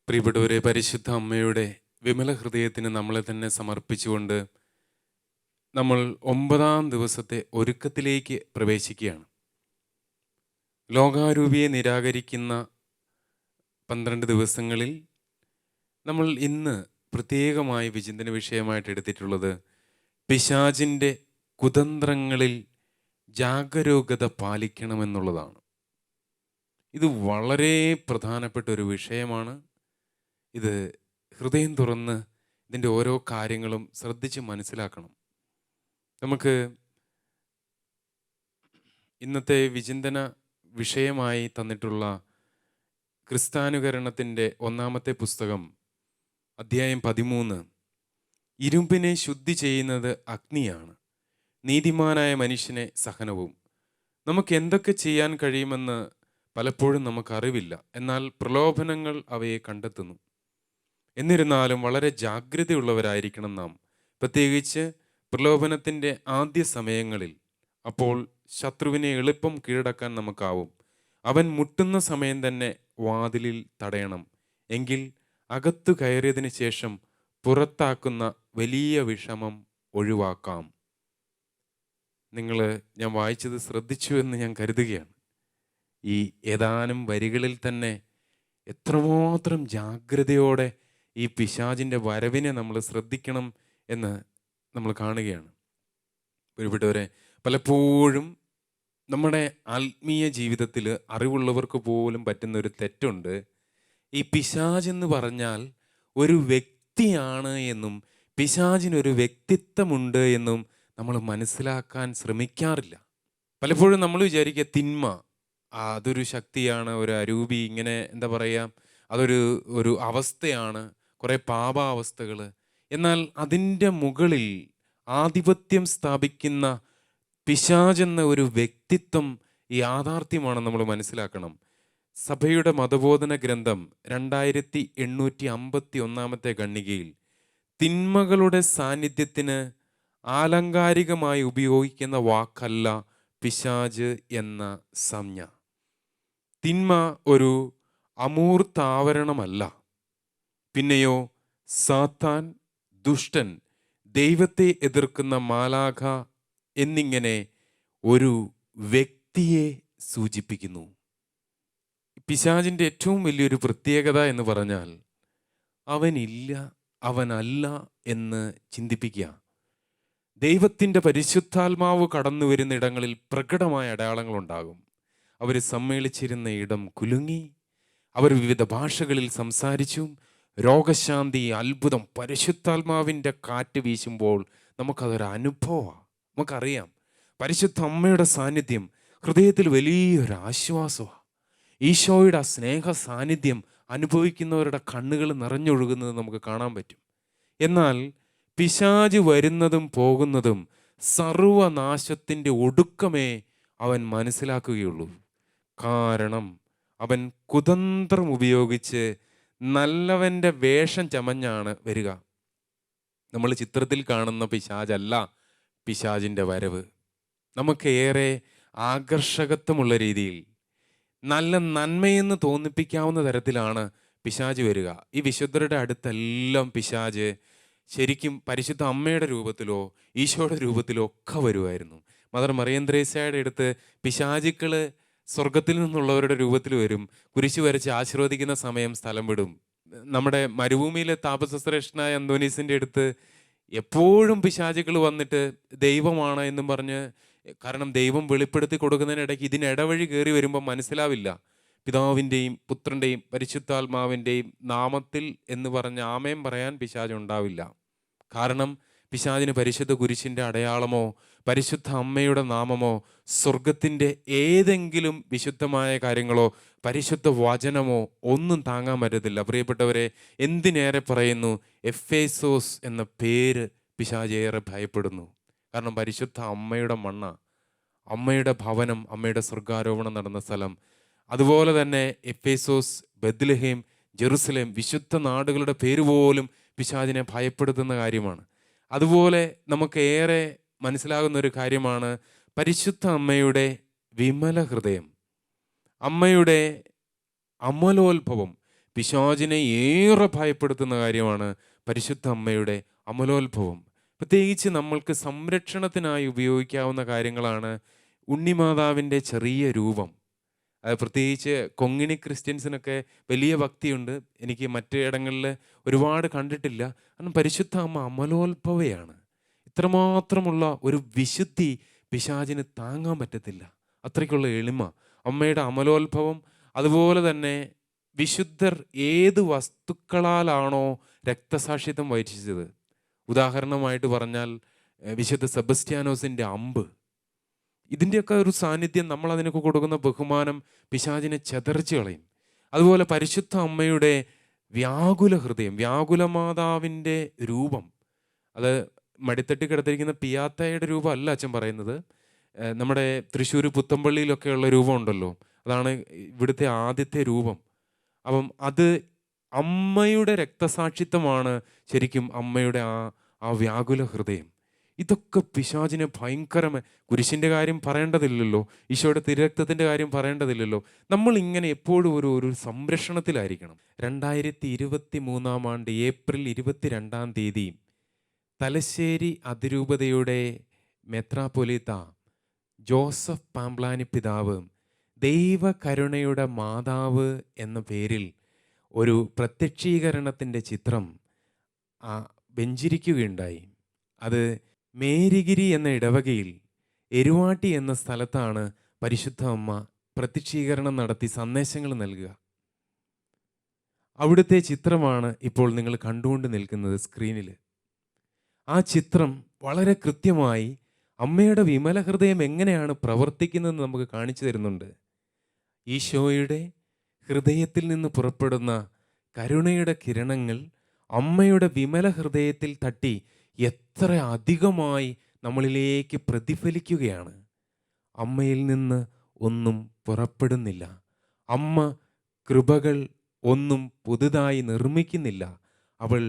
പ്രിയപ്പെട്ടവരെ, പരിശുദ്ധ അമ്മയുടെ വിമല ഹൃദയത്തിന് നമ്മളെ തന്നെ സമർപ്പിച്ചുകൊണ്ട് നമ്മൾ 9-ാം ദിവസത്തെ ഒരുക്കത്തിലേക്ക് പ്രവേശിക്കുകയാണ്. ലോകാരൂപിയെ നിരാകരിക്കുന്ന 12 ദിവസങ്ങളിൽ നമ്മൾ ഇന്ന് പ്രത്യേകമായി വിചിന്തന വിഷയമായിട്ട് എടുത്തിട്ടുള്ളത് പിശാചിൻ്റെ കുതന്ത്രങ്ങളിൽ ജാഗരൂകത പാലിക്കണമെന്നുള്ളതാണ്. ഇത് വളരെ പ്രധാനപ്പെട്ട ഒരു വിഷയമാണ്. ഇത് ഹൃദയം തുറന്ന് ഇതിൻ്റെ ഓരോ കാര്യങ്ങളും ശ്രദ്ധിച്ച് മനസ്സിലാക്കണം. നമുക്ക് ഇന്നത്തെ വിചിന്തന വിഷയമായി തന്നിട്ടുള്ള ക്രിസ്ത്യാനുകരണത്തിൻ്റെ 1-ാമത്തെ പുസ്തകം അധ്യായം 13. ഇരുമ്പിനെ ശുദ്ധി ചെയ്യുന്നത് അഗ്നിയാണ്, നീതിമാനായ മനുഷ്യനെ സഹനവും. നമുക്ക് എന്തൊക്കെ ചെയ്യാൻ കഴിയുമെന്ന് പലപ്പോഴും നമുക്കറിവില്ല, എന്നാൽ പ്രലോഭനങ്ങൾ അവയെ കണ്ടെത്തുന്നു. എന്നിരുന്നാലും വളരെ ജാഗ്രതയുള്ളവരായിരിക്കണം നാം, പ്രത്യേകിച്ച് പ്രലോഭനത്തിൻ്റെ ആദ്യ സമയങ്ങളിൽ. അപ്പോൾ ശത്രുവിനെ എളുപ്പം കീഴടക്കാൻ നമുക്കാവും. അവൻ മുട്ടുന്ന സമയം തന്നെ വാതിലിൽ തടയണം. എങ്കിൽ അകത്തു കയറിയതിന് ശേഷം പുറത്താക്കുന്ന വലിയ വിഷമം ഒഴിവാക്കാം. ഞാൻ വായിച്ചത് ശ്രദ്ധിച്ചു എന്ന് ഞാൻ കരുതുകയാണ്. ഈ ഏതാനും വരികളിൽ തന്നെ എത്രമാത്രം ജാഗ്രതയോടെ ഈ പിശാചിൻ്റെ വരവിനെ നമ്മൾ ശ്രദ്ധിക്കണം എന്ന് നമ്മൾ കാണുകയാണ്. പ്രിയപ്പെട്ടവരെ, പലപ്പോഴും നമ്മുടെ ആത്മീയ ജീവിതത്തിൽ അറിവുള്ളവർക്ക് പോലും പറ്റുന്ന ഒരു തെറ്റുണ്ട്. ഈ പിശാചെന്ന് പറഞ്ഞാൽ ഒരു വ്യക്തിയാണ് എന്നും പിശാചിനൊരു വ്യക്തിത്വമുണ്ട് എന്നും നമ്മൾ മനസ്സിലാക്കാൻ ശ്രമിക്കാറില്ല. പലപ്പോഴും നമ്മൾ വിചാരിക്കുക തിന്മ അതൊരു ശക്തിയാണ്, ഒരു അരൂപി, ഇങ്ങനെ എന്താ പറയുക, അതൊരു അവസ്ഥയാണ്, കുറേ പാപാവസ്ഥകൾ. എന്നാൽ അതിൻ്റെ മുകളിൽ ആധിപത്യം സ്ഥാപിക്കുന്ന പിശാചെന്ന ഒരു വ്യക്തിത്വം യാഥാർത്ഥ്യമാണെന്ന് നമ്മൾ മനസ്സിലാക്കണം. സഭയുടെ മതബോധന ഗ്രന്ഥം 2851 ഖണ്ഡികയിൽ തിന്മകളുടെ സാന്നിധ്യത്തിന് ആലങ്കാരികമായി ഉപയോഗിക്കുന്ന വാക്കല്ല പിശാച് എന്ന സംജ്ഞ. തിന്മ ഒരു അമൂർത്താവരണമല്ല, പിന്നെയോ സാത്താൻ, ദുഷ്ടൻ, ദൈവത്തെ എതിർക്കുന്ന മാലാഖ എന്നിങ്ങനെ ഒരു വ്യക്തിയെ സൂചിപ്പിക്കുന്നു. പിശാചിൻ്റെ ഏറ്റവും വലിയൊരു പ്രത്യേകത എന്ന് പറഞ്ഞാൽ അവനില്ല, അവനല്ല എന്ന് ചിന്തിപ്പിക്കുക. ദൈവത്തിൻ്റെ പരിശുദ്ധാത്മാവ് കടന്നു വരുന്ന ഇടങ്ങളിൽ പ്രകടമായ അടയാളങ്ങളുണ്ടാകും. അവർ സമ്മേളിച്ചിരുന്ന ഇടം കുലുങ്ങി, അവർ വിവിധ ഭാഷകളിൽ സംസാരിച്ചു. രോഗശാന്തി, അത്ഭുതം, പരിശുദ്ധാത്മാവിൻ്റെ കാറ്റ് വീശുമ്പോൾ നമുക്കതൊരു അനുഭവമാണ്. നമുക്കറിയാം, പരിശുദ്ധ അമ്മയുടെ സാന്നിധ്യം ഹൃദയത്തിൽ വലിയൊരു ആശ്വാസമാണ്. ഈശോയുടെ ആ സ്നേഹ സാന്നിധ്യം അനുഭവിക്കുന്നവരുടെ കണ്ണുകൾ നിറഞ്ഞൊഴുകുന്നത് നമുക്ക് കാണാൻ പറ്റും. എന്നാൽ പിശാച് വരുന്നതും പോകുന്നതും സർവനാശത്തിൻ്റെ ഒടുക്കമേ അവൻ മനസ്സിലാക്കുകയുള്ളൂ. കാരണം അവൻ കുതന്ത്രം ഉപയോഗിച്ച് നല്ലവൻ്റെ വേഷം ചമഞ്ഞാണ് വരിക. നമ്മൾ ചിത്രത്തിൽ കാണുന്ന പിശാചല്ല പിശാചിൻ്റെ വരവ്. നമുക്കേറെ ആകർഷകത്വമുള്ള രീതിയിൽ നല്ല നന്മയെന്ന് തോന്നിപ്പിക്കാവുന്ന തരത്തിലാണ് പിശാച് വരിക. ഈ വിശുദ്ധരുടെ അടുത്തെല്ലാം പിശാച് ശരിക്കും പരിശുദ്ധ അമ്മയുടെ രൂപത്തിലോ ഈശോയുടെ രൂപത്തിലോ ഒക്കെ വരുമായിരുന്നു. മദർ മറിയം ത്രേസ്യയുടെ അടുത്ത് പിശാചുക്കൾ സ്വർഗത്തിൽ നിന്നുള്ളവരുടെ രൂപത്തിൽ വരും. കുരിശ് വരച്ച് ആശീർവദിക്കുന്ന സമയം സ്ഥലം വിടും. നമ്മുടെ മരുഭൂമിയിലെ താപസശ്രേഷ്ഠനായ അന്തോനീസിൻ്റെ അടുത്ത് എപ്പോഴും പിശാചുക്കൾ വന്നിട്ട് ദൈവമാണ് എന്നും പറഞ്ഞ്, കാരണം ദൈവം വെളിപ്പെടുത്തി കൊടുക്കുന്നതിനിടയ്ക്ക് ഇതിനിടവഴി കയറി വരുമ്പോൾ മനസ്സിലാവില്ല. പിതാവിൻ്റെയും പുത്രൻ്റെയും പരിശുദ്ധാത്മാവിൻ്റെയും നാമത്തിൽ എന്ന് പറഞ്ഞ് ആമേൻ പറയാൻ പിശാച് ഉണ്ടാവില്ല. കാരണം പിശാചിന് പരിശുദ്ധ കുരിശിൻ്റെ അടയാളമോ പരിശുദ്ധ അമ്മയുടെ നാമമോ സ്വർഗത്തിൻ്റെ ഏതെങ്കിലും വിശുദ്ധമായ കാര്യങ്ങളോ പരിശുദ്ധ വചനമോ ഒന്നും താങ്ങാൻ പറ്റത്തില്ല. പ്രിയപ്പെട്ടവരെ, എന്തിനേറെ പറയുന്നു, എഫേസോസ് എന്ന പേര് പിശാച് ഏറെ ഭയപ്പെടുന്നു. കാരണം പരിശുദ്ധ അമ്മയുടെ മണ്ണ, അമ്മയുടെ ഭവനം, അമ്മയുടെ സ്വർഗാരോപണം നടന്ന സ്ഥലം. അതുപോലെ തന്നെ എഫേസോസ്, ബെത്ലഹേം, ജെറുസലേം, വിശുദ്ധ നാടുകളുടെ പേര് പോലും പിശാചിനെ ഭയപ്പെടുത്തുന്ന കാര്യമാണ്. അതുപോലെ നമുക്ക് ഏറെ മനസ്സിലാകുന്ന ഒരു കാര്യമാണ് പരിശുദ്ധ അമ്മയുടെ വിമല ഹൃദയം, അമ്മയുടെ അമലോത്ഭവം. പിശാചിനെ ഏറെ ഭയപ്പെടുത്തുന്ന കാര്യമാണ് പരിശുദ്ധ അമ്മയുടെ അമലോത്ഭവം. പ്രത്യേകിച്ച് നമ്മൾക്ക് സംരക്ഷണത്തിനായി ഉപയോഗിക്കാവുന്ന കാര്യങ്ങളാണ് ഉണ്ണിമാതാവിൻ്റെ ചെറിയ രൂപം. അത് പ്രത്യേകിച്ച് കൊങ്ങിണി ക്രിസ്ത്യൻസിനൊക്കെ വലിയ ഭക്തിയുണ്ട്. എനിക്ക് മറ്റിടങ്ങളിൽ ഒരുപാട് കണ്ടിട്ടില്ല. കാരണം പരിശുദ്ധ അമ്മ അമലോത്ഭവയാണ്. ഇത്രമാത്രമുള്ള ഒരു വിശുദ്ധി പിശാചിന് താങ്ങാൻ പറ്റത്തില്ല. അത്രയ്ക്കുള്ള എളിമ അമ്മയുടെ അമലോത്ഭവം. അതുപോലെ തന്നെ വിശുദ്ധർ ഏത് വസ്തുക്കളാലാണോ രക്തസാക്ഷിത്വം വഹിച്ചത്, ഉദാഹരണമായിട്ട് പറഞ്ഞാൽ വിശുദ്ധ സെബസ്ത്യാനോസിൻ്റെ അമ്പ്, ഇതിൻ്റെയൊക്കെ ഒരു സാന്നിധ്യം, നമ്മൾ അതിനൊക്കെ കൊടുക്കുന്ന ബഹുമാനം പിശാചിനെ ചെതറിച്ച് കളയും. അതുപോലെ പരിശുദ്ധ അമ്മയുടെ വ്യാകുല ഹൃദയം, വ്യാകുല മാതാവിൻ്റെ രൂപം, അത് മടിത്തട്ടി കിടത്തിരിക്കുന്ന പിയാത്തയുടെ രൂപം അല്ല അച്ഛൻ പറയുന്നത്. നമ്മുടെ തൃശ്ശൂർ പുത്തമ്പള്ളിയിലൊക്കെ ഉള്ള രൂപം ഉണ്ടല്ലോ, അതാണ് ഇവിടുത്തെ ആദ്യത്തെ രൂപം. അപ്പം അത് അമ്മയുടെ രക്തസാക്ഷിത്വമാണ് ശരിക്കും അമ്മയുടെ ആ വ്യാകുല ഹൃദയം. ഇതൊക്കെ പിശാചിനെ ഭയങ്കരമായി, കുരിശിൻ്റെ കാര്യം പറയേണ്ടതില്ലല്ലോ, ഈശോയുടെ തിരുരക്തത്തിൻ്റെ കാര്യം പറയേണ്ടതില്ലല്ലോ. നമ്മൾ ഇങ്ങനെ എപ്പോഴും ഒരു സംരക്ഷണത്തിലായിരിക്കണം. 2023 ഏപ്രിൽ 22 തലശ്ശേരി അതിരൂപതയുടെ മെത്രാപ്പൊലീത്ത ജോസഫ് പാംപ്ലാനി പിതാവ് ദൈവകരുണയുടെ മാതാവ് എന്ന പേരിൽ ഒരു പ്രത്യക്ഷീകരണത്തിൻ്റെ ചിത്രം വെഞ്ചരിക്കുകയുണ്ടായി. അത് മേരിഗിരി എന്ന ഇടവകയിൽ എരുവാട്ടി എന്ന സ്ഥലത്താണ് പരിശുദ്ധ അമ്മ പ്രത്യക്ഷീകരണം നടത്തി സന്ദേശങ്ങൾ നൽകുക. അവിടുത്തെ ചിത്രമാണ് ഇപ്പോൾ നിങ്ങൾ കണ്ടുകൊണ്ട് നിൽക്കുന്നത് സ്ക്രീനിൽ. ആ ചിത്രം വളരെ കൃത്യമായി അമ്മയുടെ വിമല ഹൃദയം എങ്ങനെയാണ് പ്രവർത്തിക്കുന്നതെന്ന് നമുക്ക് കാണിച്ചു തരുന്നുണ്ട്. ഈശോയുടെ ഹൃദയത്തിൽ നിന്ന് പുറപ്പെടുന്ന കരുണയുടെ കിരണങ്ങൾ അമ്മയുടെ വിമല ഹൃദയത്തിൽ തട്ടി എത്ര അധികമായി നമ്മളിലേക്ക് പ്രതിഫലിക്കുകയാണ്. അമ്മയിൽ നിന്ന് ഒന്നും പുറപ്പെടുന്നില്ല. അമ്മ കൃപകൾ ഒന്നും പുതുതായി നിർമ്മിക്കുന്നില്ല. അവൾ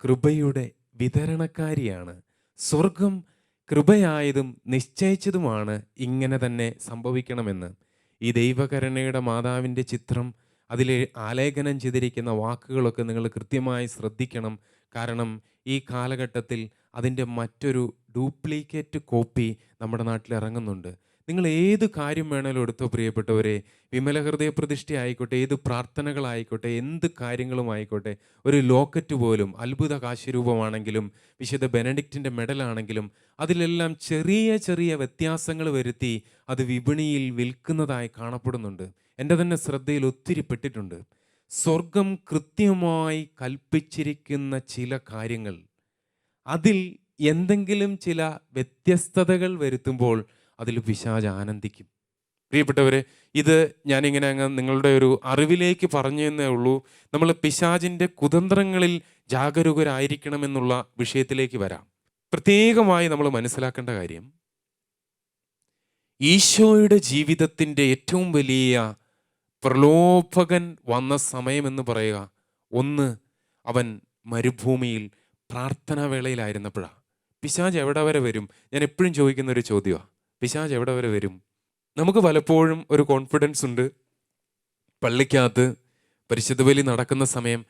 കൃപയുടെ വിതരണക്കാരിയാണ്. സ്വർഗം കൃപയായതും നിശ്ചയിച്ചതുമാണ് ഇങ്ങനെ തന്നെ സംഭവിക്കണമെന്ന്. ഈ ദൈവകരുണയുടെ മാതാവിൻ്റെ ചിത്രം, അതിൽ ആലേഖനം ചെയ്തിരിക്കുന്ന വാക്കുകളൊക്കെ നിങ്ങൾ കൃത്യമായി ശ്രദ്ധിക്കണം. കാരണം ഈ കാലഘട്ടത്തിൽ അതിൻ്റെ മറ്റൊരു ഡ്യൂപ്ലിക്കേറ്റ് കോപ്പി നമ്മുടെ നാട്ടിൽ ഇറങ്ങുന്നുണ്ട്. നിങ്ങൾ ഏത് കാര്യം വേണേലും എടുത്തോ പ്രിയപ്പെട്ടവരെ, വിമല ഹൃദയ പ്രതിഷ്ഠ ആയിക്കോട്ടെ, ഏത് പ്രാർത്ഥനകളായിക്കോട്ടെ, എന്ത് കാര്യങ്ങളുമായിക്കോട്ടെ, ഒരു ലോക്കറ്റ് പോലും അത്ഭുത കാശിരൂപമാണെങ്കിലും വിശുദ്ധ ബെനഡിക്റ്റിൻ്റെ മെഡലാണെങ്കിലും അതിലെല്ലാം ചെറിയ ചെറിയ വ്യത്യാസങ്ങൾ വരുത്തി അത് വിപണിയിൽ വിൽക്കുന്നതായി കാണപ്പെടുന്നുണ്ട്. എൻ്റെ തന്നെ ശ്രദ്ധയിൽ ഒത്തിരി പെട്ടിട്ടുണ്ട്. സ്വർഗം കൃത്യമായി കൽപ്പിച്ചിരിക്കുന്ന ചില കാര്യങ്ങൾ, അതിൽ എന്തെങ്കിലും ചില വ്യത്യസ്തതകൾ വരുത്തുമ്പോൾ അതിൽ പിശാച് ആനന്ദിക്കും. പ്രിയപ്പെട്ടവരെ, ഇത് ഞാനിങ്ങനെ അങ്ങ് നിങ്ങളുടെ ഒരു അറിവിലേക്ക് പറഞ്ഞു എന്നേ ഉള്ളൂ. നമ്മൾ പിശാചിൻ്റെ കുതന്ത്രങ്ങളിൽ ജാഗരൂകരായിരിക്കണമെന്നുള്ള വിഷയത്തിലേക്ക് വരാം. പ്രത്യേകമായി നമ്മൾ മനസ്സിലാക്കേണ്ട കാര്യം, ഈശോയുടെ ജീവിതത്തിൻ്റെ ഏറ്റവും വലിയ പ്രലോഭകൻ വന്ന സമയമെന്ന് പറയുക, ഒന്ന് അവൻ മരുഭൂമിയിൽ പ്രാർത്ഥനാ വേളയിലായിരുന്നപ്പോഴാണ്. പിശാച് എവിടെ വരെ വരും? ഞാൻ എപ്പോഴും ചോദിക്കുന്ന ഒരു ചോദ്യമാണ്, പിശാച് എവിടെ വരെ വരും? നമുക്ക് പലപ്പോഴും ഒരു കോൺഫിഡൻസ് ഉണ്ട്, പള്ളിക്കകത്ത് പരിശുദ്ധ ബലി നടക്കുന്ന സമയം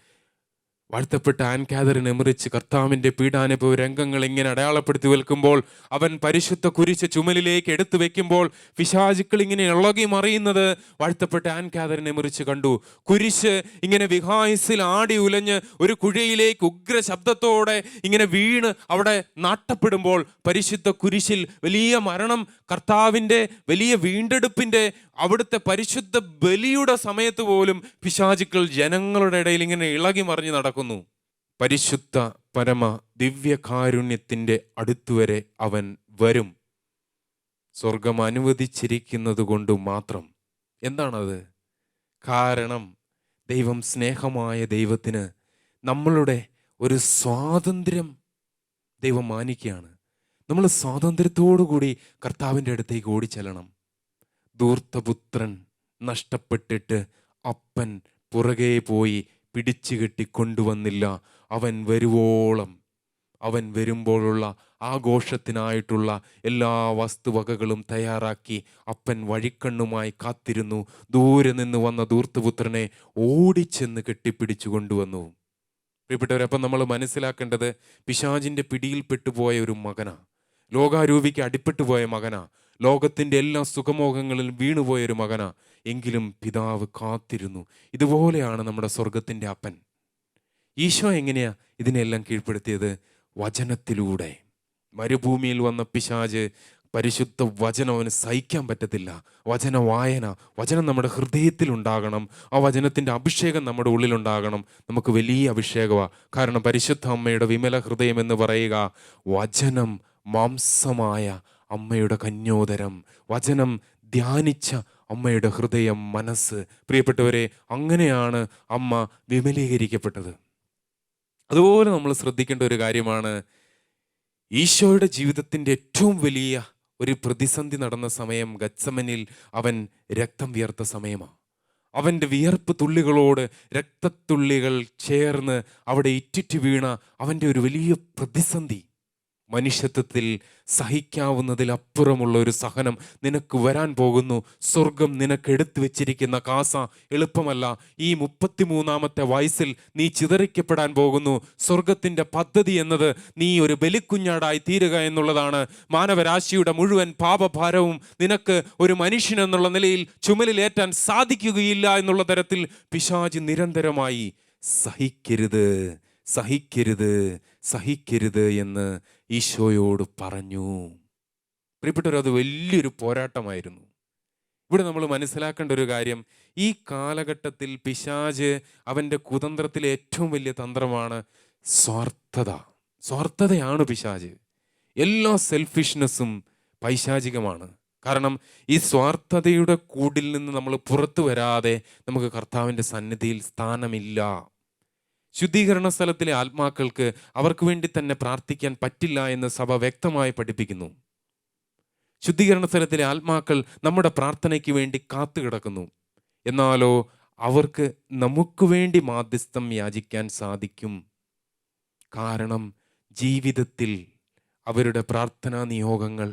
വാഴ്ത്തപ്പെട്ട ആൻ കാതറിൻ എമറിച്ച് കർത്താവിൻ്റെ പീഡാനുഭവ രംഗങ്ങൾ ഇങ്ങനെ അടയാളപ്പെടുത്തി വെക്കുമ്പോൾ, അവൻ പരിശുദ്ധ കുരിശ് ചുമലിലേക്ക് എടുത്തു വെക്കുമ്പോൾ പിശാചുക്കൾ ഇങ്ങനെ ഇളകി മറിയുന്നത് വാഴ്ത്തപ്പെട്ട ആൻ കാതറിൻ എമറിച്ച് കണ്ടു. കുരിശ് ഇങ്ങനെ വിഹായസിൽ ആടി ഉലഞ്ഞ് ഒരു കുഴിയിലേക്ക് ഉഗ്ര ശബ്ദത്തോടെ ഇങ്ങനെ വീണ് അവിടെ നാട്ടപ്പെടുമ്പോൾ, പരിശുദ്ധ കുരിശിൽ വലിയ മരണം, കർത്താവിൻ്റെ വലിയ വീണ്ടെടുപ്പിൻ്റെ അവിടുത്തെ പരിശുദ്ധ ബലിയുടെ സമയത്ത് പോലും പിശാചുക്കൾ ജനങ്ങളുടെ ഇടയിൽ ഇങ്ങനെ ഇളകി മറിഞ്ഞ് നടക്കുന്നു. പരിശുദ്ധ പരമ ദിവ്യകാരുണ്യത്തിൻ്റെ അടുത്തുവരെ അവൻ വരും, സ്വർഗം അനുവദിച്ചിരിക്കുന്നത് കൊണ്ട് മാത്രം. എന്താണത്? കാരണം ദൈവം സ്നേഹമായ ദൈവത്തിന് നമ്മളുടെ ഒരു സ്വാതന്ത്ര്യം ദൈവം മാനിക്കുകയാണ്. നമ്മൾ സ്വാതന്ത്ര്യത്തോടു കൂടി കർത്താവിൻ്റെ അടുത്തേക്ക് ഓടിച്ചെല്ലണം. ധൂർത്തപുത്രൻ നഷ്ടപ്പെട്ടിട്ട് അപ്പൻ പുറകെ പോയി പിടിച്ചു കെട്ടി കൊണ്ടുവന്നില്ല. അവൻ വരുവോളം, അവൻ വരുമ്പോഴുള്ള ആഘോഷത്തിനായിട്ടുള്ള എല്ലാ വസ്തുവകകളും തയ്യാറാക്കി അപ്പൻ വഴിക്കണ്ണുമായി കാത്തിരുന്നു. ദൂരെ നിന്ന് വന്ന ധൂർത്തപുത്രനെ ഓടിച്ചെന്ന് കെട്ടിപ്പിടിച്ചു കൊണ്ടുവന്നു. പ്രിയപ്പെട്ടവരെ, അപ്പം നമ്മൾ മനസ്സിലാക്കേണ്ടത് പിശാചിൻ്റെ പിടിയിൽപ്പെട്ടുപോയ ഒരു മകനാ, ലോകാരൂപിക്ക് അടിപ്പെട്ടു പോയ മകനാ, ലോകത്തിൻ്റെ എല്ലാ സുഖമോഹങ്ങളിലും വീണുപോയൊരു മകനാ. എങ്കിലും പിതാവ് കാത്തിരുന്നു. ഇതുപോലെയാണ് നമ്മുടെ സ്വർഗത്തിൻ്റെ അപ്പൻ. ഈശോ എങ്ങനെയാ ഇതിനെല്ലാം കീഴ്പ്പെടുത്തിയത്? വചനത്തിലൂടെ. മരുഭൂമിയിൽ വന്ന പിശാച് പരിശുദ്ധ വചനം അവന് സഹിക്കാൻ പറ്റത്തില്ല. വചന വായന, വചനം നമ്മുടെ ഹൃദയത്തിൽ ഉണ്ടാകണം. ആ വചനത്തിൻ്റെ അഭിഷേകം നമ്മുടെ ഉള്ളിലുണ്ടാകണം. നമുക്ക് വലിയ അഭിഷേകമാണ്. കാരണം പരിശുദ്ധ അമ്മയുടെ വിമല ഹൃദയം എന്ന് പറയുക വചനം മാംസമായ അമ്മയുടെ കന്യോദരം, വചനം ധ്യാനിച്ച അമ്മയുടെ ഹൃദയം, മനസ്സ്. പ്രിയപ്പെട്ടവരെ, അങ്ങനെയാണ് അമ്മ വിമലീകരിക്കപ്പെട്ടത്. അതുപോലെ നമ്മൾ ശ്രദ്ധിക്കേണ്ട ഒരു കാര്യമാണ്, ഈശോയുടെ ജീവിതത്തിൻ്റെ ഏറ്റവും വലിയ ഒരു പ്രതിസന്ധി നടന്ന സമയം ഗത്സമനിൽ അവൻ രക്തം വിയർത്ത സമയമാണ്. അവൻ്റെ വിയർപ്പ് തുള്ളികളോട് രക്തത്തുള്ളികൾ ചേർന്ന് അവിടെ ഇറ്റിറ്റ് വീണ അവൻ്റെ ഒരു വലിയ പ്രതിസന്ധി. മനുഷ്യത്വത്തിൽ സഹിക്കാവുന്നതിലപ്പുറമുള്ള ഒരു സഹനം നിനക്ക് വരാൻ പോകുന്നു. സ്വർഗം നിനക്ക് എടുത്തു വെച്ചിരിക്കുന്ന കാസ എളുപ്പമല്ല. ഈ 33-ാമത്തെ വയസ്സിൽ നീ ചിതറിക്കപ്പെടാൻ പോകുന്നു. സ്വർഗത്തിൻ്റെ പദ്ധതി എന്നത് നീ ഒരു ബലിക്കുഞ്ഞാടായി തീരുക എന്നുള്ളതാണ്. മാനവരാശിയുടെ മുഴുവൻ പാപഭാരവും നിനക്ക് ഒരു മനുഷ്യൻ എന്നുള്ള നിലയിൽ ചുമലിലേറ്റാൻ സാധിക്കുകയില്ല എന്നുള്ള തരത്തിൽ പിശാച് നിരന്തരമായി സഹിക്കരുത്, സഹിക്കരുത്, സഹിക്കരുത് എന്ന് ഈശോയോട് പറഞ്ഞു. പ്രിയപ്പെട്ടവർ, അത് വലിയൊരു പോരാട്ടമായിരുന്നു. ഇവിടെ നമ്മൾ മനസ്സിലാക്കേണ്ട ഒരു കാര്യം, ഈ കാലഘട്ടത്തിൽ പിശാച് അവൻ്റെ കുതന്ത്രത്തിലെ ഏറ്റവും വലിയ തന്ത്രമാണ് സ്വാർത്ഥത. സ്വാർത്ഥതയാണ് പിശാച്. എല്ലാ സെൽഫിഷ്നെസ്സും പൈശാചികമാണ്. കാരണം ഈ സ്വാർത്ഥതയുടെ കൂടിൽ നിന്ന് നമ്മൾ പുറത്തു വരാതെ നമുക്ക് കർത്താവിൻ്റെ സന്നിധിയിൽ സ്ഥാനമില്ല. ശുദ്ധീകരണ സ്ഥലത്തിലെ ആത്മാക്കൾക്ക് അവർക്ക് വേണ്ടി തന്നെ പ്രാർത്ഥിക്കാൻ പറ്റില്ല എന്ന് സഭ വ്യക്തമായി പഠിപ്പിക്കുന്നു. ശുദ്ധീകരണ സ്ഥലത്തിലെ ആത്മാക്കൾ നമ്മുടെ പ്രാർത്ഥനയ്ക്ക് വേണ്ടി കാത്തുകിടക്കുന്നു. എന്നാലോ അവർക്ക് നമുക്ക് വേണ്ടി മാധ്യസ്ഥം യാചിക്കാൻ സാധിക്കും. കാരണം ജീവിതത്തിൽ അവരുടെ പ്രാർത്ഥനാ നിയോഗങ്ങൾ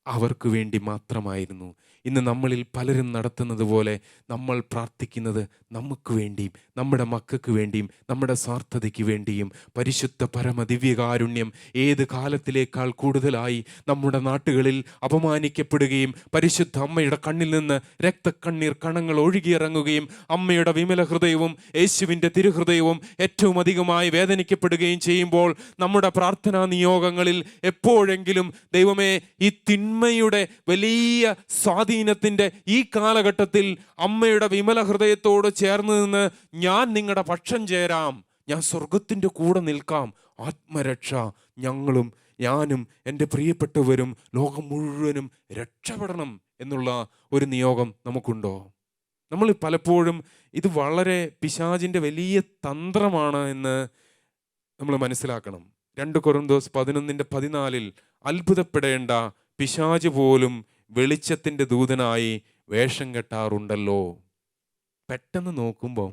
അവർക്ക് വേണ്ടി മാത്രമായിരുന്നു. ഇന്ന് നമ്മളിൽ പലരും നടത്തുന്നത് പോലെ നമ്മൾ പ്രാർത്ഥിക്കുന്നത് നമുക്ക് വേണ്ടിയും നമ്മുടെ മക്കൾക്ക് വേണ്ടിയും നമ്മുടെ സ്വാർത്ഥതയ്ക്ക് വേണ്ടിയും. പരിശുദ്ധ പരമ ദിവ്യകാരുണ്യം ഏത് കാലത്തിലേക്കാൾ കൂടുതലായി നമ്മുടെ നാട്ടുകളിൽ അപമാനിക്കപ്പെടുകയും പരിശുദ്ധ അമ്മയുടെ കണ്ണിൽ നിന്ന് രക്തക്കണ്ണീർ കണങ്ങൾ ഒഴുകിയിറങ്ങുകയും അമ്മയുടെ വിമല ഹൃദയവും യേശുവിൻ്റെ തിരുഹൃദയവും ഏറ്റവും അധികമായി വേദനിക്കപ്പെടുകയും ചെയ്യുമ്പോൾ നമ്മുടെ പ്രാർത്ഥനാ നിയോഗങ്ങളിൽ എപ്പോഴെങ്കിലും ദൈവമേ, ഈ തിന്മയുടെ വലിയ സ്വാധീനത്തിൻ്റെ ഈ കാലഘട്ടത്തിൽ അമ്മയുടെ വിമല ഹൃദയത്തോട് ചേർന്ന് നിന്ന് ഞാൻ നിങ്ങളുടെ പക്ഷം ചേരാം, ഞാൻ സ്വർഗത്തിൻ്റെ കൂടെ നിൽക്കാം, ആത്മരക്ഷ ഞാനും എൻ്റെ പ്രിയപ്പെട്ടവരും ലോകം മുഴുവനും രക്ഷപ്പെടണം എന്നുള്ള ഒരു നിയോഗം നമുക്കുണ്ടോ? നമ്മൾ പലപ്പോഴും ഇത് വളരെ പിശാചിൻ്റെ വലിയ തന്ത്രമാണ് എന്ന് നമ്മൾ മനസ്സിലാക്കണം. 2 കൊരിന്ത്യർ 11:14 അത്ഭുതപ്പെടേണ്ട, പിശാച് പോലും വെളിച്ചത്തിൻ്റെ ദൂതനായി വേഷം കെട്ടാറുണ്ടല്ലോ. പെട്ടെന്ന് നോക്കുമ്പോൾ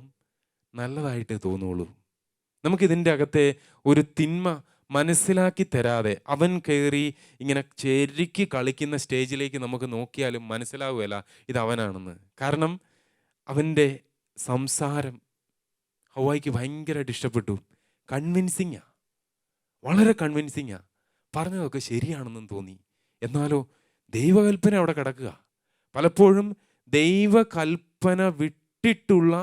നല്ലതായിട്ട് തോന്നുള്ളൂ. നമുക്കിതിൻ്റെ അകത്തെ ഒരു തിന്മ മനസ്സിലാക്കി തരാതെ അവൻ കയറി ഇങ്ങനെ ചെരുക്കി കളിക്കുന്ന സ്റ്റേജിലേക്ക് നമുക്ക് നോക്കിയാലും മനസ്സിലാവുകയില്ല ഇത് അവനാണെന്ന്. കാരണം അവൻ്റെ സംസാരം ഹവ്വായ്ക്ക് ഭയങ്കരമായിട്ട് ഇഷ്ടപ്പെട്ടു. കൺവിൻസിങ്ങാ, വളരെ കൺവിൻസിങ്ങാ. പറഞ്ഞതൊക്കെ ശരിയാണെന്നും തോന്നി. എന്നാലോ ദൈവകൽപ്പന അവിടെ കിടക്കുക. പലപ്പോഴും ദൈവകൽപ്പന വിട്ടിട്ടുള്ള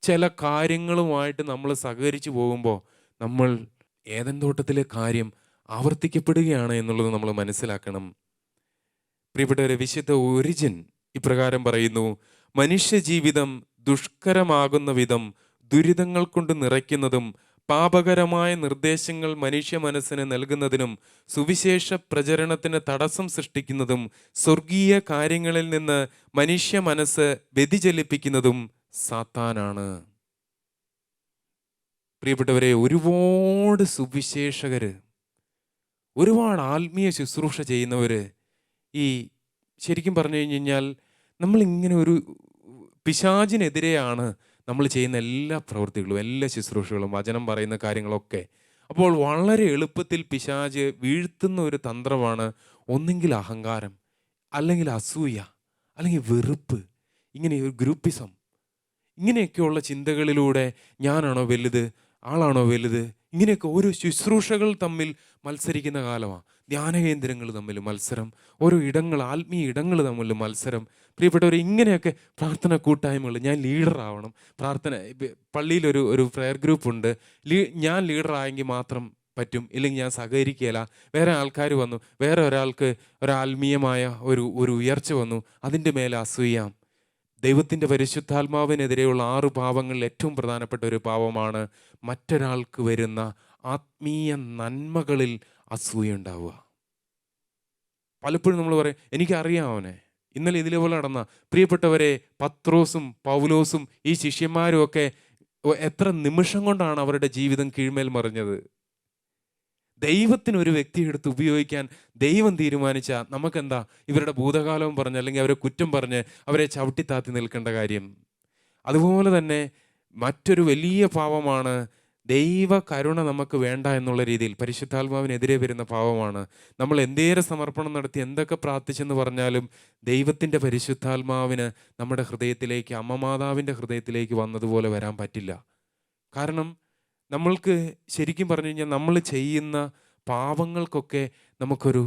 ചില കാര്യങ്ങളുമായിട്ട് നമ്മൾ സഹകരിച്ചു പോകുമ്പോൾ നമ്മൾ ഏദൻ തോട്ടത്തിലെ കാര്യം ആവർത്തിക്കപ്പെടുകയാണ് എന്നുള്ളത് നമ്മൾ മനസ്സിലാക്കണം. പ്രിയപ്പെട്ടവരെ, വിശുദ്ധ ഒരിജിൻ ഇപ്രകാരം പറയുന്നു: മനുഷ്യജീവിതം ദുഷ്കരമാകുന്ന വിധം ദുരിതങ്ങൾ കൊണ്ട് നിറയ്ക്കുന്നതും പാപകരമായ നിർദ്ദേശങ്ങൾ മനുഷ്യ മനസ്സിന് നൽകുന്നതിനും സുവിശേഷ പ്രചരണത്തിന് തടസ്സം സൃഷ്ടിക്കുന്നതും സ്വർഗീയ കാര്യങ്ങളിൽ നിന്ന് മനുഷ്യ മനസ്സ് വ്യതിചലിപ്പിക്കുന്നതും സാത്താനാണ്. പ്രിയപ്പെട്ടവരെ, ഒരുപാട് സുവിശേഷകര്, ഒരുപാട് ആത്മീയ ശുശ്രൂഷ ചെയ്യുന്നവര് ഈ ശരിക്കും പറഞ്ഞു കഴിഞ്ഞാൽ നമ്മളിങ്ങനെ ഒരു പിശാചിനെതിരെയാണ് നമ്മൾ ചെയ്യുന്ന എല്ലാ പ്രവൃത്തികളും, എല്ലാ ശുശ്രൂഷകളും, വചനം പറയുന്ന കാര്യങ്ങളൊക്കെ. അപ്പോൾ വളരെ എളുപ്പത്തിൽ പിശാച് വീഴ്ത്തുന്ന ഒരു തന്ത്രമാണ് ഒന്നെങ്കിൽ അഹങ്കാരം, അല്ലെങ്കിൽ അസൂയ, അല്ലെങ്കിൽ വെറുപ്പ്, ഇങ്ങനെ ഒരു ഗ്രൂപ്പിസം. ഇങ്ങനെയൊക്കെയുള്ള ചിന്തകളിലൂടെ ഞാനാണോ വലുത്, ആളാണോ വലുത്, ഇങ്ങനെയൊക്കെ ഓരോ ശുശ്രൂഷകൾ തമ്മിൽ മത്സരിക്കുന്ന കാലമാണ്. ധ്യാനകേന്ദ്രങ്ങൾ തമ്മിൽ മത്സരം, ഓരോ ഇടങ്ങൾ, ആത്മീയ ഇടങ്ങൾ തമ്മിൽ മത്സരം. പ്രിയപ്പെട്ടവർ, ഇങ്ങനെയൊക്കെ പ്രാർത്ഥന കൂട്ടായ്മകൾ, ഞാൻ ലീഡറാവണം, പ്രാർത്ഥന പള്ളിയിലൊരു പ്രയർ ഗ്രൂപ്പുണ്ട്, ഞാൻ ലീഡറായെങ്കിൽ മാത്രം പറ്റും, ഇല്ലെങ്കിൽ ഞാൻ സഹകരിക്കുകയില്ല. വേറെ ആൾക്കാർ വന്നു, വേറെ ഒരാൾക്ക് ഒരാത്മീയമായ ഒരു ഉയർച്ച വന്നു, അതിൻ്റെ മേലെ അസൂയാം. ദൈവത്തിൻ്റെ പരിശുദ്ധാത്മാവിനെതിരെയുള്ള 6 പാപങ്ങളിൽ ഏറ്റവും പ്രധാനപ്പെട്ട ഒരു പാപമാണ് മറ്റൊരാൾക്ക് വരുന്ന ആത്മീയ നന്മകളിൽ അസൂയ ഉണ്ടാവുക. പലപ്പോഴും നമ്മൾ പറയും, എനിക്കറിയാം അവനെ. ഇന്നലെ ഇതിലേപോലെ നടന്ന പ്രിയപ്പെട്ടവരെ, പത്രോസും പൗലോസും ഈ ശിഷ്യന്മാരും ഒക്കെ എത്ര നിമിഷം കൊണ്ടാണ് അവരുടെ ജീവിതം കീഴ്മേൽ മറിഞ്ഞത്. ദൈവത്തിന് ഒരു വ്യക്തിയെ എടുത്ത് ഉപയോഗിക്കാൻ ദൈവം തീരുമാനിച്ച നമുക്കെന്താ ഇവരുടെ ഭൂതകാലവും പറഞ്ഞ്, അല്ലെങ്കിൽ അവരെ കുറ്റം പറഞ്ഞ് അവരെ ചവിട്ടിത്താത്തി നിൽക്കേണ്ട കാര്യം? അതുപോലെ തന്നെ മറ്റൊരു വലിയ പാപമാണ് ദൈവ കരുണ നമുക്ക് വേണ്ട എന്നുള്ള രീതിയിൽ പരിശുദ്ധാത്മാവിനെതിരെ വരുന്ന പാപമാണ്. നമ്മൾ എന്തേറെ സമർപ്പണം നടത്തി, എന്തൊക്കെ പ്രാർത്ഥിച്ചെന്ന് പറഞ്ഞാലും ദൈവത്തിൻ്റെ പരിശുദ്ധാത്മാവിന് നമ്മുടെ ഹൃദയത്തിലേക്ക്, അമ്മ മാതാവിൻ്റെ ഹൃദയത്തിലേക്ക് വന്നതുപോലെ വരാൻ പറ്റില്ല. കാരണം നമ്മൾക്ക് ശരിക്കും പറഞ്ഞു കഴിഞ്ഞാൽ നമ്മൾ ചെയ്യുന്ന പാപങ്ങൾക്കൊക്കെ നമുക്കൊരു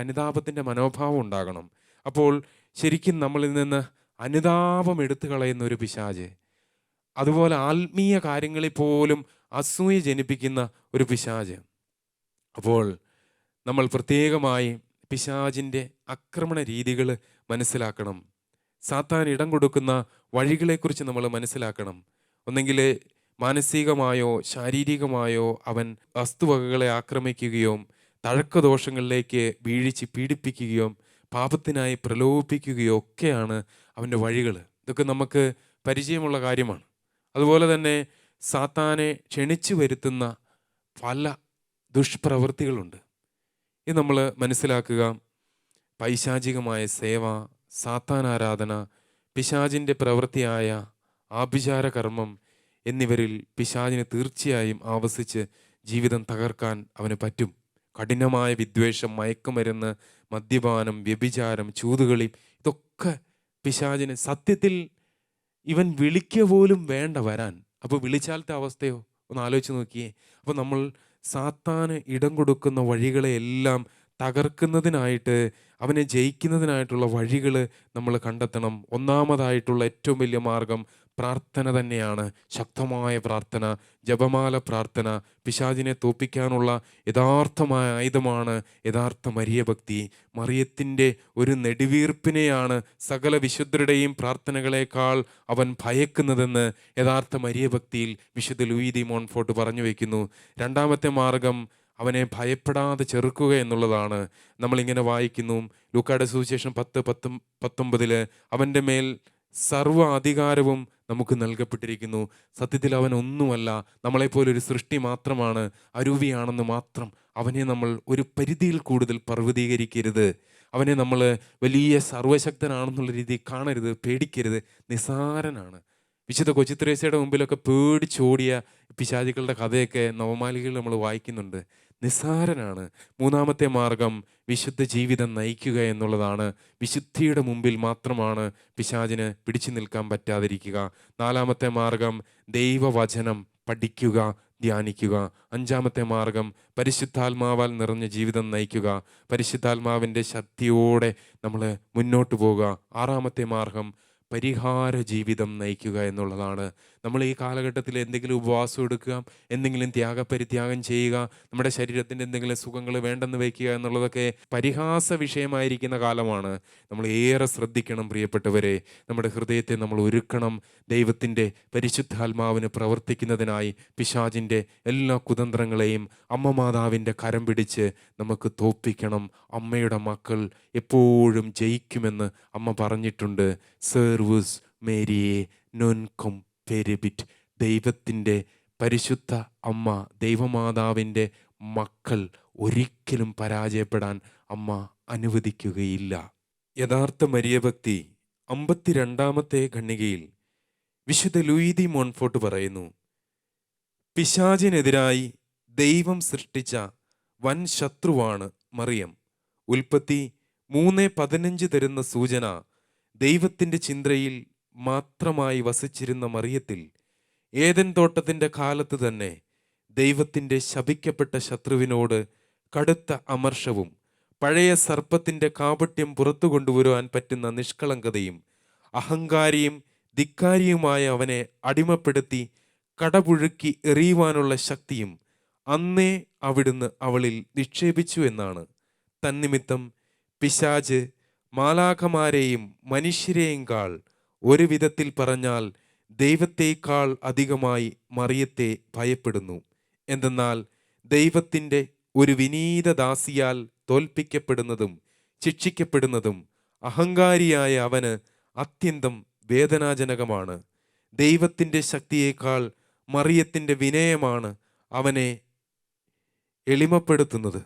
അനുതാപത്തിൻ്റെ മനോഭാവം ഉണ്ടാകണം. അപ്പോൾ ശരിക്കും നമ്മളിൽ നിന്ന് അനുതാപം എടുത്തു കളയുന്ന ഒരു പിശാച്, അതുപോലെ ആത്മീയ കാര്യങ്ങളിൽ പോലും അസൂയ ജനിപ്പിക്കുന്ന ഒരു പിശാച്. അപ്പോൾ നമ്മൾ പ്രത്യേകമായി പിശാചിൻ്റെ ആക്രമണ രീതികൾ മനസ്സിലാക്കണം. സാത്താൻ ഇടം കൊടുക്കുന്ന വഴികളെക്കുറിച്ച് നമ്മൾ മനസ്സിലാക്കണം. ഒന്നെങ്കിൽ മാനസികമായോ ശാരീരികമായോ അവൻ വസ്തുവകകളെ ആക്രമിക്കുകയോ തഴക്കദോഷങ്ങളിലേക്ക് വീഴിച്ച് പീഡിപ്പിക്കുകയോ പാപത്തിനായി പ്രലോഭിപ്പിക്കുകയോ ഒക്കെയാണ് അവൻ്റെ വഴികൾ. ഇതൊക്കെ നമുക്ക് പരിചയമുള്ള കാര്യമാണ്. അതുപോലെ തന്നെ സാത്താനെ ക്ഷണിച്ചു വരുത്തുന്ന പല ദുഷ്പ്രവൃത്തികളുണ്ട്. ഇത് നമ്മൾ മനസ്സിലാക്കുക. പൈശാചികമായ സേവ, സാത്താൻ ആരാധന, പിശാചിൻ്റെ പ്രവൃത്തിയായ ആഭിചാര കർമ്മം എന്നിവരിൽ പിശാചിന് തീർച്ചയായും ആവസിച്ച് ജീവിതം തകർക്കാൻ അവന് പറ്റും. കഠിനമായ വിദ്വേഷം, മയക്കുമരുന്ന്, മദ്യപാനം, വ്യഭിചാരം, ചൂതുകളി, ഇതൊക്കെ പിശാചിന് സത്യത്തിൽ ഇവൻ വിളിക്കുക പോലും വേണ്ട വരാൻ. അപ്പോൾ വിളിച്ചാലത്തെ അവസ്ഥയോ ഒന്ന് ആലോചിച്ച് നോക്കിയേ. അപ്പോൾ നമ്മൾ സാത്താന് ഇടം കൊടുക്കുന്ന വഴികളെയെല്ലാം തകർക്കുന്നതിനായിട്ട്, അവനെ ജയിക്കുന്നതിനായിട്ടുള്ള വഴികൾ നമ്മൾ കണ്ടെത്തണം. ഒന്നാമതായിട്ടുള്ള ഏറ്റവും വലിയ മാർഗം പ്രാർത്ഥന തന്നെയാണ്. ശക്തമായ പ്രാർത്ഥന, ജപമാല പ്രാർത്ഥന. പിശാചിനെ തോൽപ്പിക്കാനുള്ള യഥാർത്ഥമായ ആയുധമാണ് യഥാർത്ഥ മരിയഭക്തി. മറിയത്തിൻ്റെ ഒരു നെടുവീർപ്പിനെയാണ് സകല വിശുദ്ധരുടെയും പ്രാർത്ഥനകളെക്കാൾ അവൻ ഭയക്കുന്നതെന്ന് യഥാർത്ഥ മരിയഭക്തിയിൽ വിശുദ്ധ ലൂയി ദി മോൺഫോർട്ട് പറഞ്ഞു വയ്ക്കുന്നു. രണ്ടാമത്തെ മാർഗം അവനെ ഭയപ്പെടാതെ ചെറുക്കുക എന്നുള്ളതാണ്. നമ്മളിങ്ങനെ വായിക്കുന്നു, ലൂക്കായുടെ സുവിശേഷം 10:19 അവൻ്റെ മേൽ സർവ്വ അധികാരവും നമുക്ക് നൽകപ്പെട്ടിരിക്കുന്നു. സത്യത്തിൽ അവൻ ഒന്നുമല്ല, നമ്മളെപ്പോലൊരു സൃഷ്ടി മാത്രമാണ്, അരൂപിയാണെന്ന് മാത്രം. അവനെ നമ്മൾ ഒരു പരിധിയിൽ കൂടുതൽ പർവ്വതീകരിക്കരുത്. അവനെ നമ്മൾ വലിയ സർവശക്തനാണെന്നുള്ള രീതിയിൽ കാണരുത്, പേടിക്കരുത്. നിസാരനാണ്. വിശുദ്ധ കൊച്ചിത്രേസ്യയുടെ മുമ്പിലൊക്കെ പേടിച്ചോടിയ പിശാചുക്കളുടെ കഥയൊക്കെ നവമാലികയിൽ നമ്മൾ വായിക്കുന്നുണ്ട്. നിസ്സാരനാണ്. മൂന്നാമത്തെ മാർഗം വിശുദ്ധ ജീവിതം നയിക്കുക എന്നുള്ളതാണ്. വിശുദ്ധിയുടെ മുമ്പിൽ മാത്രമാണ് പിശാചിന് പിടിച്ചു നിൽക്കാൻ പറ്റാതിരിക്കുക. നാലാമത്തെ മാർഗം ദൈവവചനം പഠിക്കുക, ധ്യാനിക്കുക. 5-ാമത്തെ മാർഗം പരിശുദ്ധാത്മാവാൽ നിറഞ്ഞ ജീവിതം നയിക്കുക. പരിശുദ്ധാത്മാവിൻ്റെ ശക്തിയോടെ നമ്മൾ മുന്നോട്ട് പോവുക. 6-ാമത്തെ മാർഗം പരിഹാര ജീവിതം നയിക്കുക എന്നുള്ളതാണ്. നമ്മൾ ഈ കാലഘട്ടത്തിൽ എന്തെങ്കിലും ഉപവാസം എടുക്കുക, എന്തെങ്കിലും ത്യാഗപരിത്യാഗം ചെയ്യുക, നമ്മുടെ ശരീരത്തിൻ്റെ എന്തെങ്കിലും സുഖങ്ങൾ വേണ്ടെന്ന് വയ്ക്കുക എന്നുള്ളതൊക്കെ പരിഹാസ വിഷയമായിരിക്കുന്ന കാലമാണ്. നമ്മൾ ഏറെ ശ്രദ്ധിക്കണം പ്രിയപ്പെട്ടവരെ. നമ്മുടെ ഹൃദയത്തെ നമ്മൾ ഒരുക്കണം ദൈവത്തിൻ്റെ പരിശുദ്ധാത്മാവിന് പ്രവർത്തിക്കുന്നതിനായി. പിശാചിൻ്റെ എല്ലാ കുതന്ത്രങ്ങളെയും അമ്മ മാതാവിൻ്റെ കരം പിടിച്ച് നമുക്ക് തോൽപ്പിക്കണം. അമ്മയുടെ മക്കൾ എപ്പോഴും ജയിക്കുമെന്ന് അമ്മ പറഞ്ഞിട്ടുണ്ട്. സെർവൂസ് മേരിയെ നോൻ കൊംപെരിബിറ്റ്. ദൈവത്തിൻ്റെ പരിശുദ്ധ അമ്മ, ദൈവമാതാവിൻ്റെ മക്കൾ ഒരിക്കലും പരാജയപ്പെടാൻ അമ്മ അനുവദിക്കുകയില്ല. യഥാർത്ഥ മരിയഭക്തി 52-ാമത്തെ ഖണ്ഡികയിൽ വിശുദ്ധ ലൂയി ദി മോൺഫോർട്ട് പറയുന്നു, പിശാചിനെതിരായി ദൈവം സൃഷ്ടിച്ച വൻ ശത്രുവാണ് മറിയം. ഉൽപ്പത്തി 3:15 തരുന്ന സൂചന, ദൈവത്തിൻ്റെ ചിന്തയിൽ മാത്രമായി വസിച്ചിരുന്ന മറിയത്തിൽ ഏദൻ തോട്ടത്തിൻ്റെ കാലത്ത് തന്നെ ദൈവത്തിൻ്റെ ശപിക്കപ്പെട്ട ശത്രുവിനോട് കടുത്ത അമർഷവും പഴയ സർപ്പത്തിൻ്റെ കാപട്യം പുറത്തു കൊണ്ടുവരുവാൻ പറ്റുന്ന നിഷ്കളങ്കതയും അഹങ്കാരിയും ധിക്കാരിയുമായ അവനെ അടിമപ്പെടുത്തി കടപുഴുക്കി എറിയുവാനുള്ള ശക്തിയും അന്നേ അവിടുന്ന് അവളിൽ നിക്ഷേപിച്ചു എന്നാണ്. തന്നിമിത്തം പിശാച് മാലാഖമാരെയും മനുഷ്യരെയും കാൾ, ഒരു വിധത്തിൽ പറഞ്ഞാൽ ദൈവത്തേക്കാൾ അധികമായി മറിയത്തെ ഭയപ്പെടുന്നു. എന്തെന്നാൽ ദൈവത്തിൻ്റെ ഒരു വിനീത ദാസിയാൽ തോൽപ്പിക്കപ്പെടുന്നതും ശിക്ഷിക്കപ്പെടുന്നതും അഹങ്കാരിയായ അവന് അത്യന്തം വേദനാജനകമാണ്. ദൈവത്തിൻ്റെ ശക്തിയേക്കാൾ മറിയത്തിൻ്റെ വിനയമാണ് അവനെ എളിമപ്പെടുത്തുന്നത്.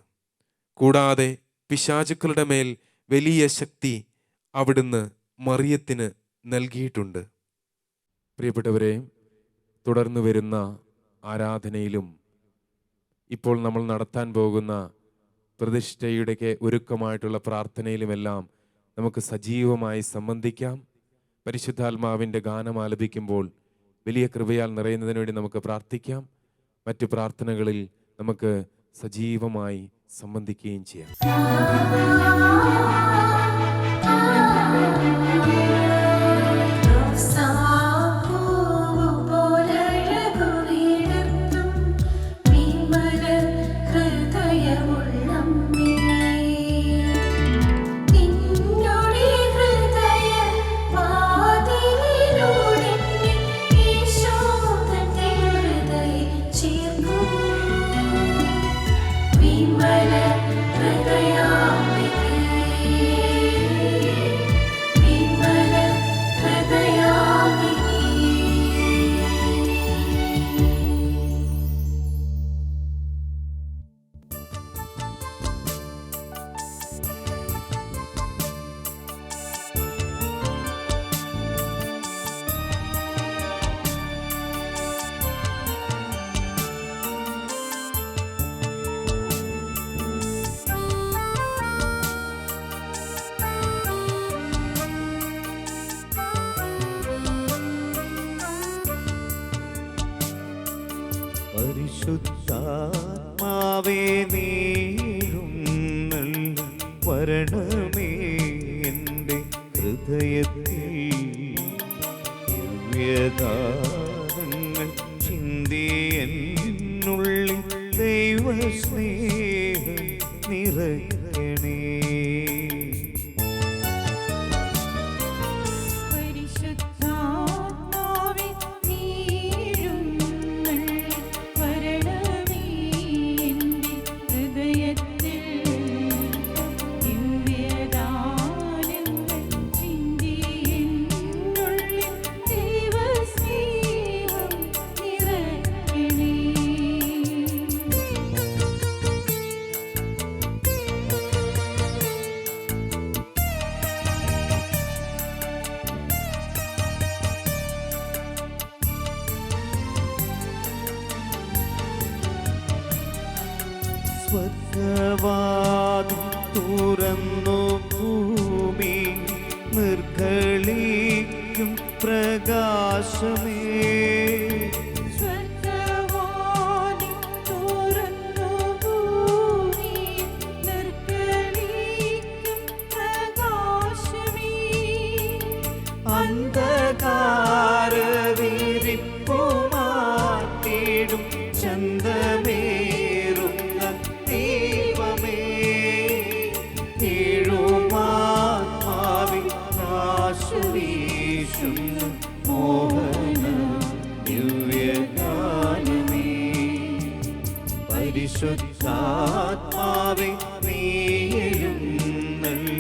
കൂടാതെ പിശാചുക്കളുടെ മേൽ വലിയ ശക്തി അവിടുന്ന് മറിയത്തിന് നൽകിയിട്ടുണ്ട്. പ്രിയപ്പെട്ടവരെ, തുടർന്നു വരുന്ന ആരാധനയിലും ഇപ്പോൾ നമ്മൾ നടത്താൻ പോകുന്ന പ്രതിഷ്ഠയുടെ ഒരുക്കമായിട്ടുള്ള പ്രാർത്ഥനയിലുമെല്ലാം നമുക്ക് സജീവമായി സംബന്ധിക്കാം. പരിശുദ്ധാത്മാവിൻ്റെ ഗാനം ആലപിക്കുമ്പോൾ വലിയ കൃപയാൽ നിറയുന്നതിന് വേണ്ടി നമുക്ക് പ്രാർത്ഥിക്കാം. മറ്റു പ്രാർത്ഥനകളിൽ നമുക്ക് സജീവമായി സംബന്ധിക്കുകയും ചെയ്യാം. പരിശുദ്ധാത്മാവേ നീഴുന്നള്ളി വരണമേ എൻ്റെ ഹൃദയത്തിൽ, ദിവ്യദാനങ്ങൾ ചിന്തി എന്നുള്ളിൽ ദൈവസ്നേഹം നിറയണേ. സ്വർഗവാതിൽ തുറന്നു ഭൂമി നിർഗളിക്കും പ്രകാശമേ. സ്വർഗവാതിൽ പരിശുദ്ധാത്മാവേ നീയെഴുന്നള്ളി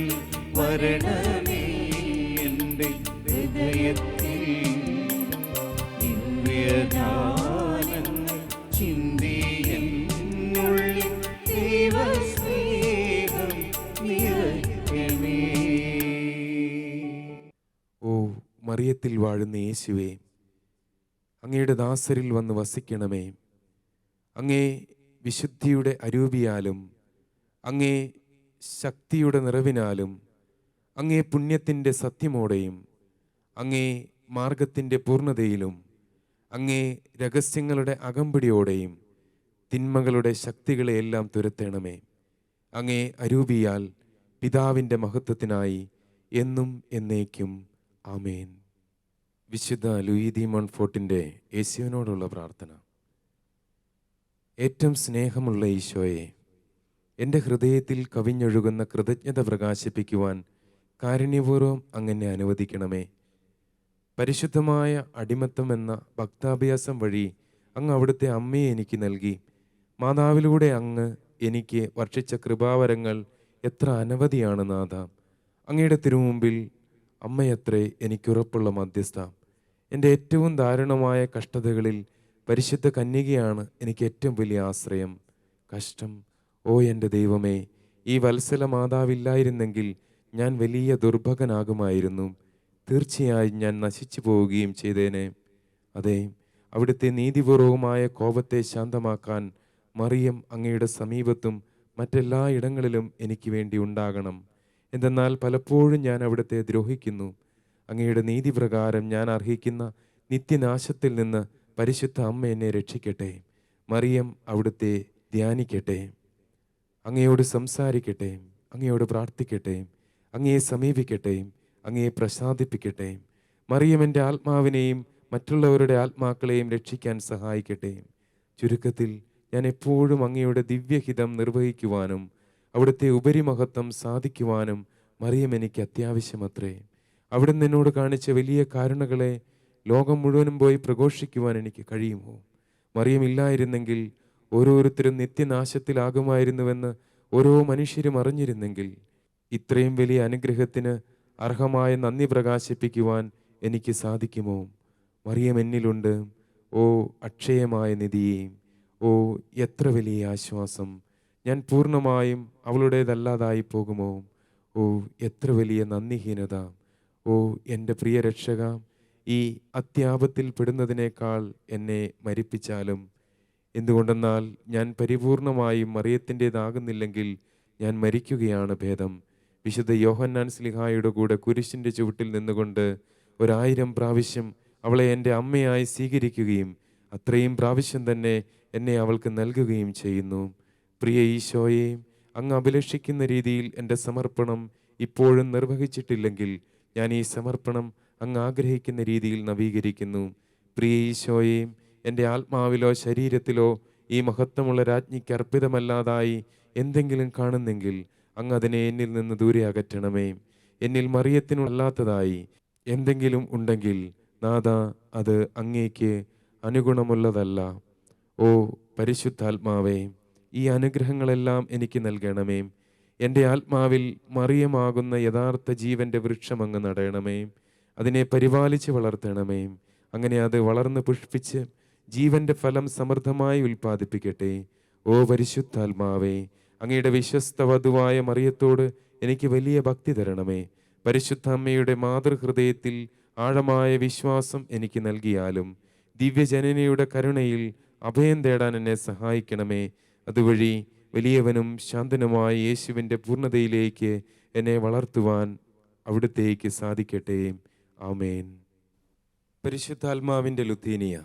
വരണമേ എൻ്റെ ഹൃദയത്തിൽ ദിവ്യഗാനങ്ങൾ ചിന്തി എന്നുള്ളിൽ ദൈവസ്നേഹം നിറയ്ക്കണേ. ഓ മറിയത്തിൽ വാഴുന്ന യേശുവേ, അങ്ങയുടെ ദാസരിൽ വന്ന് വസിക്കണമേ. അങ്ങേ വിശുദ്ധിയുടെ അരൂപിയാലും അങ്ങേ ശക്തിയുടെ നിറവിനാലും അങ്ങേ പുണ്യത്തിൻ്റെ സത്യമോടെയും അങ്ങേ മാർഗത്തിൻ്റെ പൂർണ്ണതയിലും അങ്ങേ രഹസ്യങ്ങളുടെ അകമ്പടിയോടെയും തിന്മകളുടെ ശക്തികളെയെല്ലാം തുരത്തേണമേ. അങ്ങേ അരൂപിയാൽ പിതാവിൻ്റെ മഹത്വത്തിനായി എന്നും എന്നേക്കും ആമേൻ. വിശുദ്ധ ലൂയി ദി മോൺഫോർട്ടിൻ്റെ യേശുവിനോടുള്ള പ്രാർത്ഥന. ഏറ്റവും സ്നേഹമുള്ള ഈശോയെ, എൻ്റെ ഹൃദയത്തിൽ കവിഞ്ഞൊഴുകുന്ന കൃതജ്ഞത പ്രകാശിപ്പിക്കുവാൻ കാരുണ്യപൂർവ്വം അങ്ങനെ അനുവദിക്കണമേ. പരിശുദ്ധമായ അടിമത്തം എന്ന ഭക്താഭ്യാസം വഴി അങ്ങ് അവിടുത്തെ അമ്മയെ എനിക്ക് നൽകി. മാതാവിലൂടെ അങ്ങ് എനിക്ക് വർഷിച്ച കൃപാവരങ്ങൾ എത്ര അനവധിയാണ് നാഥ. അങ്ങയുടെ തിരുമുമ്പിൽ അമ്മയത്രേ എനിക്കുറപ്പുള്ള മധ്യസ്ഥ. എൻ്റെ ഏറ്റവും ദാരുണമായ കഷ്ടതകളിൽ പരിശുദ്ധ കന്യകയാണ് എനിക്ക് ഏറ്റവും വലിയ ആശ്രയം. കഷ്ടം, ഓ എൻ്റെ ദൈവമേ, ഈ വത്സല മാതാവില്ലായിരുന്നെങ്കിൽ ഞാൻ വലിയ ദുർഭകനാകുമായിരുന്നു. തീർച്ചയായും ഞാൻ നശിച്ചു പോവുകയും ചെയ്തേനെ. അതെ, അവിടുത്തെ നീതിപൂർവമായ കോപത്തെ ശാന്തമാക്കാൻ മറിയം അങ്ങയുടെ സമീപത്തും മറ്റെല്ലാ ഇടങ്ങളിലും എനിക്ക് വേണ്ടി ഉണ്ടാകണം. എന്തെന്നാൽ പലപ്പോഴും ഞാൻ അവിടുത്തെ ദ്രോഹിക്കുന്നു. അങ്ങയുടെ നീതിപ്രകാരം ഞാൻ അർഹിക്കുന്ന നിത്യനാശത്തിൽ നിന്ന് പരിശുദ്ധ അമ്മ എന്നെ രക്ഷിക്കട്ടെ. മറിയം അവിടുത്തെ ധ്യാനിക്കട്ടെ, അങ്ങയോട് സംസാരിക്കട്ടെ, അങ്ങയോട് പ്രാർത്ഥിക്കട്ടെ, അങ്ങയെ സമീപിക്കട്ടെ, അങ്ങയെ പ്രസാദിപ്പിക്കട്ടെ. മറിയം എൻ്റെ ആത്മാവിനെയും മറ്റുള്ളവരുടെ ആത്മാക്കളെയും രക്ഷിക്കാൻ സഹായിക്കട്ടെ. ചുരുക്കത്തിൽ ഞാൻ എപ്പോഴും അങ്ങയുടെ ദിവ്യഹിതം നിർവഹിക്കുവാനും അവിടുത്തെ ഉപരിമഹത്വം സാധിക്കുവാനും മറിയം എനിക്ക് അത്യാവശ്യമത്രേ. അവിടുന്ന് എന്നോട് കാണിച്ച വലിയ കാരുണകളെ ലോകം മുഴുവനും പോയി പ്രഘോഷിക്കുവാൻ എനിക്ക് കഴിയുമോ? മറിയമില്ലായിരുന്നെങ്കിൽ ഓരോരുത്തരും നിത്യനാശത്തിലാകുമായിരുന്നുവെന്ന് ഓരോ മനുഷ്യരും അറിഞ്ഞിരുന്നെങ്കിൽ ഇത്രയും വലിയ അനുഗ്രഹത്തിന് അർഹമായ നന്ദി പ്രകാശിപ്പിക്കുവാൻ എനിക്ക് സാധിക്കുമോ? മറിയം എന്നിലുണ്ട്. ഓ അക്ഷയമായ നിധിയെ, ഓ എത്ര വലിയ ആശ്വാസം! ഞാൻ പൂർണ്ണമായും അവളുടേതല്ലാതായി പോകുമോ? ഓ എത്ര വലിയ നന്ദിഹീനത! ഓ എൻ്റെ പ്രിയ രക്ഷക, ഈ അത്യാപത്തിൽ പെടുന്നതിനേക്കാൾ എന്നെ മരിപ്പിച്ചാലും. എന്തുകൊണ്ടെന്നാൽ ഞാൻ പരിപൂർണമായും മറിയത്തിൻ്റേതാകുന്നില്ലെങ്കിൽ ഞാൻ മരിക്കുകയാണ് ഭേദം. വിശുദ്ധ യോഹന്നാൻ ശ്ലീഹായുടെ കൂടെ കുരിശിൻ്റെ ചുവട്ടിൽ നിന്നുകൊണ്ട് 1000 പ്രാവശ്യം അവളെ എൻ്റെ അമ്മയായി സ്വീകരിക്കുകയും അത്രയും പ്രാവശ്യം തന്നെ എന്നെ അവൾക്ക് നൽകുകയും ചെയ്യുന്നു. പ്രിയ ഈശോയെ, അങ്ങ് അഭിലഷിക്കുന്ന രീതിയിൽ എൻ്റെ സമർപ്പണം ഇപ്പോഴും നിർവഹിച്ചിട്ടില്ലെങ്കിൽ ഞാൻ ഈ സമർപ്പണം അങ്ങ് ആഗ്രഹിക്കുന്ന രീതിയിൽ നവീകരിക്കുന്നു. പ്രിയ ഈശോയെ, എൻ്റെ ആത്മാവിലോ ശരീരത്തിലോ ഈ മഹത്വമുള്ള രാജ്ഞിക്ക് അർപ്പിതമല്ലാതായി എന്തെങ്കിലും കാണുന്നെങ്കിൽ അങ്ങ് അതിനെ എന്നിൽ നിന്ന് ദൂരെ അകറ്റണമേ. എന്നിൽ മറിയത്തിനല്ലാത്തതായി എന്തെങ്കിലും ഉണ്ടെങ്കിൽ നാഥ, അത് അങ്ങേക്ക് അനുഗുണമുള്ളതല്ല. ഓ പരിശുദ്ധാത്മാവേ, ഈ അനുഗ്രഹങ്ങളെല്ലാം എനിക്ക് നൽകണമേ. എൻ്റെ ആത്മാവിൽ മറിയമാകുന്ന യഥാർത്ഥ ജീവൻ്റെ വൃക്ഷം അങ്ങ് നടയണമേ. അതിനെ പരിപാലിച്ച് വളർത്തണമേ. അങ്ങനെ അത് വളർന്ന് പുഷ്പിച്ച് ജീവൻ്റെ ഫലം സമൃദ്ധമായി ഉൽപ്പാദിപ്പിക്കട്ടെ. ഓ പരിശുദ്ധാത്മാവേ, അങ്ങയുടെ വിശ്വസ്ത വധുവായ മറിയത്തോട് എനിക്ക് വലിയ ഭക്തി തരണമേ. പരിശുദ്ധ അമ്മയുടെ മാതൃഹൃദയത്തിൽ ആഴമായ വിശ്വാസം എനിക്ക് നൽകിയാലും ദിവ്യജനനിയുടെ കരുണയിൽ അഭയം തേടാൻ എന്നെ സഹായിക്കണമേ. അതുവഴി വലിയവനും ശാന്തനുമായ യേശുവിൻ്റെ പൂർണ്ണതയിലേക്ക് എന്നെ വളർത്തുവാൻ അവിടുത്തേക്ക് സാധിക്കട്ടെ. ആമേൻ. പരിശുദ്ധാത്മാവിൻ്റെ ലുത്തീനിയ.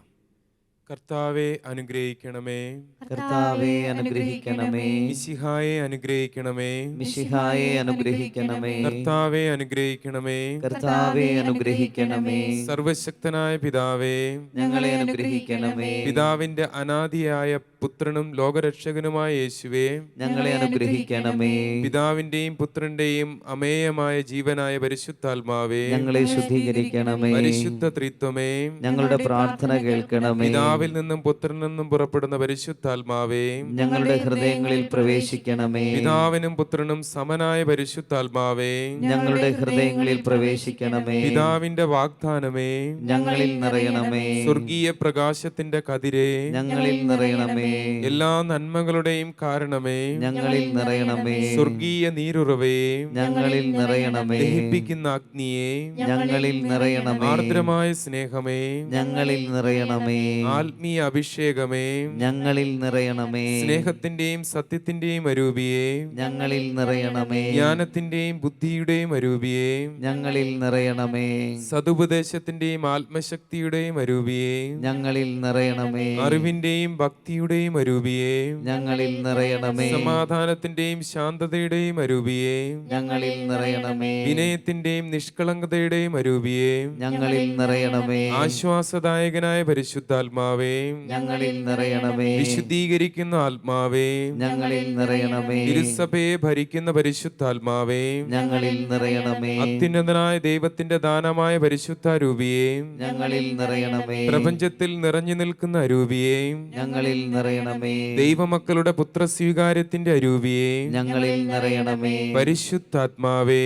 കർത്താവെ അനുഗ്രഹിക്കണമേ. കർത്താവെ അനുഗ്രഹിക്കണമേ. മിശിഹായെ അനുഗ്രഹിക്കണമേ. മിശിഹായെ അനുഗ്രഹിക്കണമേ. കർത്താവെ അനുഗ്രഹിക്കണമേ. കർത്താവെ അനുഗ്രഹിക്കണമേ. സർവശക്തനായ പിതാവേ, ഞങ്ങളെ അനുഗ്രഹിക്കണമേ. പിതാവിന്റെ അനാദിയായ പുത്രനും ലോകരക്ഷകനുമായ യേശുവേ, ഞങ്ങളെ അനുഗ്രഹിക്കണമേ. പിതാവിന്റെയും പുത്രന്റെയും അമേയമായ ജീവനായ പരിശുദ്ധാത്മാവേ, ഞങ്ങളെ ശുദ്ധീകരിക്കണമേ. പരിശുദ്ധ ത്രിത്വമേ, ഞങ്ങളുടെ പ്രാർത്ഥന കേൾക്കണമേ. പിതാവിൽ നിന്നും പുത്രനിൽ നിന്നും പുറപ്പെടുന്ന പരിശുദ്ധാത്മാവേ, ഞങ്ങളുടെ ഹൃദയങ്ങളിൽ പ്രവേശിക്കണമേ. പിതാവിനും പുത്രനും സമനായ പരിശുദ്ധാത്മാവേ, ഞങ്ങളുടെ ഹൃദയങ്ങളിൽ പ്രവേശിക്കണമേ. പിതാവിന്റെ വാഗ്ദാനമേ, ഞങ്ങളിൽ നിറയണമേ. സ്വർഗീയ പ്രകാശത്തിന്റെ കതിരേ, ഞങ്ങളിൽ നിറയണമേ. എല്ലാ നന്മകളുടെയും കാരണമേ, ഞങ്ങളിൽ നിറയണമേ. സ്വർഗീയ നീരുറവേ, ഞങ്ങളിൽ നിറയണമേ. ദഹിപ്പിക്കുന്ന അഗ്നിയെ, ഞങ്ങളിൽ നിറയണമേ. ആർദ്രമായ സ്നേഹമേ, ഞങ്ങളിൽ നിറയണമേ. ആത്മീയ അഭിഷേകമേ, ഞങ്ങളിൽ നിറയണമേ. സ്നേഹത്തിന്റെയും സത്യത്തിന്റെയും അരൂപിയെ, ഞങ്ങളിൽ നിറയണമേ. ജ്ഞാനത്തിന്റെയും ബുദ്ധിയുടെയും അരൂപിയെ, ഞങ്ങളിൽ നിറയണമേ. സതുപദേശത്തിന്റെയും ആത്മശക്തിയുടെയും അരൂപിയെ, ഞങ്ങളിൽ നിറയണമേ. അറിവിന്റെയും ഭക്തിയുടെയും അരൂപിയെ, ഞങ്ങളിൽ നിറയണമേ. സമാധാനത്തിന്റെയും ശാന്തതയുടെയും അരൂപിയെ, ഞങ്ങളിൽ നിറയണമേ. വിനയത്തിന്റെയും നിഷ്കളങ്കതയുടെയും അരൂപിയെ, ഞങ്ങളിൽ നിറയണമേ. ആശ്വാസദായകനായ പരിശുദ്ധാത്മാവേ, ഞങ്ങളിൽ നിറയണമേ. വിശുദ്ധീകരിക്കുന്ന ആത്മാവേ, ഞങ്ങളിൽ നിറയണമേ. തിരുസഭയെ ഭരിക്കുന്ന പരിശുദ്ധാത്മാവേ, ഞങ്ങളിൽ നിറയണമേ. അത്യുന്നതനായ ദൈവത്തിന്റെ ദാനമായ പരിശുദ്ധാരൂപിയെ, ഞങ്ങളിൽ നിറയണമേ. പ്രപഞ്ചത്തിൽ നിറഞ്ഞു നിൽക്കുന്ന അരൂപിയെ, ഞങ്ങളിൽ നിറയണമേ. ദൈവമക്കളുടെ പുത്രസ്വീകാര്യത്തിന്റെ അരൂപിയെ, ഞങ്ങളിൽ നിറയണമേ. പരിശുദ്ധാത്മാവേ,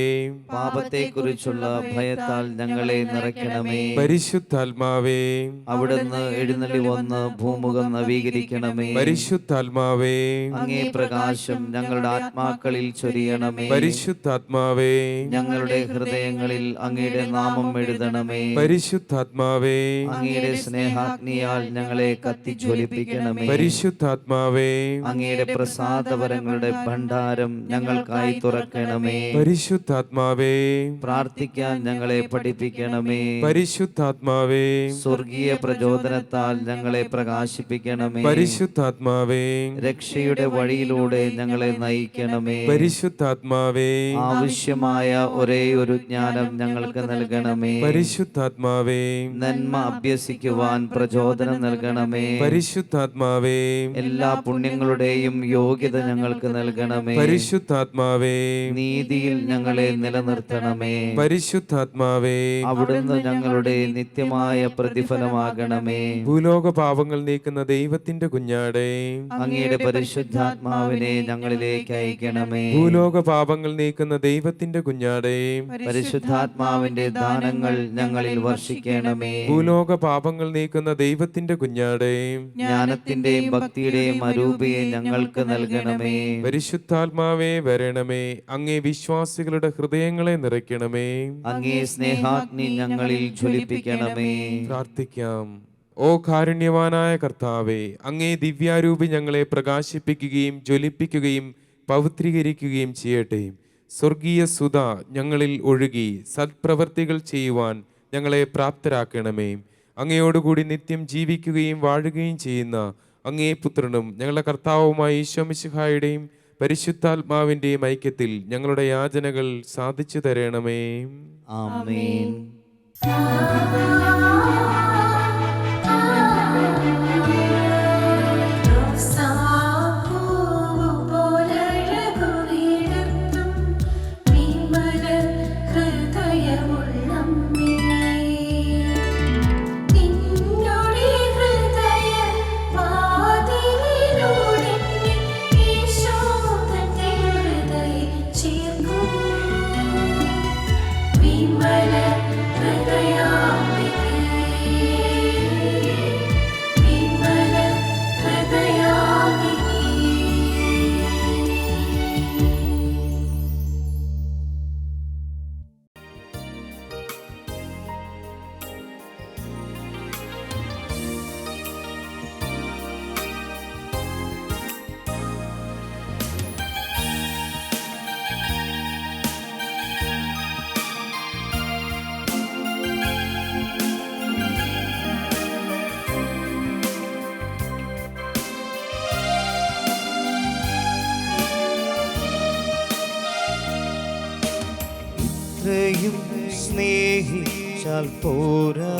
പാപത്തെക്കുറിച്ചുള്ള ഭയത്താൽ ഞങ്ങളെ നിറയ്ക്കണമേ. പരിശുദ്ധാത്മാവേ, അവിടുന്ന് എഴുന്നള്ളി വന്ന് ഭൂമുഖം നവീകരിക്കണമേ. പരിശുദ്ധാത്മാവേ, അങ്ങേ പ്രകാശം ഞങ്ങളുടെ ആത്മാക്കളിൽ ചൊരിയണമേ. പരിശുദ്ധാത്മാവേ, ഞങ്ങളുടെ ഹൃദയങ്ങളിൽ അങ്ങയുടെ നാമം എഴുതണമേ. പരിശുദ്ധാത്മാവേ, അങ്ങയുടെ സ്നേഹാഗ്നിയാൽ ഞങ്ങളെ കത്തിജ്വലിപ്പിക്കണമേ. പരിശുദ്ധാത്മാവേ, അങ്ങയുടെ പ്രസാദവരങ്ങളുടെ ഭണ്ഡാരം ഞങ്ങൾക്കായി തുറക്കണമേ. പരിശുദ്ധാത്മാവേ, പ്രാർത്ഥിക്കാൻ ഞങ്ങളെ പഠിപ്പിക്കണമേ. പരിശുദ്ധാത്മാവേ, സ്വർഗീയ പ്രചോദനത്താൽ ഞങ്ങളെ പ്രകാശിപ്പിക്കണമേ. പരിശുദ്ധാത്മാവേ, രക്ഷയുടെ വഴിയിലൂടെ ഞങ്ങളെ നയിക്കണമേ. പരിശുദ്ധാത്മാവേ, ആവശ്യമായ ഒരേ ഒരു ജ്ഞാനം ഞങ്ങൾക്ക് നൽകണമേ. പരിശുദ്ധാത്മാവേ, നന്മ അഭ്യസിക്കുവാൻ പ്രചോദനം നൽകണമേ. പരിശുദ്ധാത്മാവേ, എല്ലാ പുണ്യങ്ങളുടെയും യോഗ്യത ഞങ്ങൾക്ക് നൽകണമേ. പരിശുദ്ധാത്മാവേ, നീതിയിൽ ഞങ്ങളെ നിലനിർത്തണമേ. പരിശുദ്ധാത്മാവേ, അവിടുന്ന് ഞങ്ങളുടെ നിത്യമായ പ്രതിഫലമാകണമേ. ഭൂലോക പാപങ്ങൾ നീക്കുന്ന ദൈവത്തിന്റെ കുഞ്ഞാടേ, അങ്ങയുടെ പരിശുദ്ധാത്മാവിനെ ഞങ്ങളിലേക്ക് അയക്കണമേ. ഭൂലോക പാപങ്ങൾ നീക്കുന്ന ദൈവത്തിന്റെ കുഞ്ഞാടേ, പരിശുദ്ധാത്മാവിന്റെ ദാനങ്ങൾ ഞങ്ങളിൽ വർഷിക്കണമേ. ഭൂലോക പാപങ്ങൾ നീക്കുന്ന ദൈവത്തിന്റെ കുഞ്ഞാടേ, ജ്ഞാനത്തിന്റെയും ഭക്തിയുടെയും അരൂപിയെ ഞങ്ങൾക്ക് നൽകണമേ. പരിശുദ്ധാത്മാവേ വരണമേ. അങ്ങേ വിശ്വാസികളുടെ ഹൃദയങ്ങളെ നിറയ്ക്കണമേ. അങ്ങേ സ്നേഹാഗ്നി ഞങ്ങളിൽ ജ്വലിപ്പിക്കണമേ. പ്രാർത്ഥിക്കാം. ഓ കാരുണ്യവാനായ കർത്താവേ, അങ്ങേ ദിവ്യാരൂപി ഞങ്ങളെ പ്രകാശിപ്പിക്കുകയും ജ്വലിപ്പിക്കുകയും പവിത്രീകരിക്കുകയും ചെയ്യട്ടെ. സ്വർഗീയ സുധ ഞങ്ങളിൽ ഒഴുകി സത്പ്രവർത്തികൾ ചെയ്യുവാൻ ഞങ്ങളെ പ്രാപ്തരാക്കണമേ. അങ്ങയോടുകൂടി നിത്യം ജീവിക്കുകയും വാഴുകയും ചെയ്യുന്ന അങ്ങേ പുത്രനും ഞങ്ങളുടെ കർത്താവുമായ ഈശോ മിശിഹായുടെയും പരിശുദ്ധാത്മാവിൻ്റെയും ഐക്യത്തിൽ ഞങ്ങളുടെ യാചനകൾ സാധിച്ചു തരണമേ. ആമേൻ. ഇത്രയും സ്നേഹിച്ചാൽ പോരാ,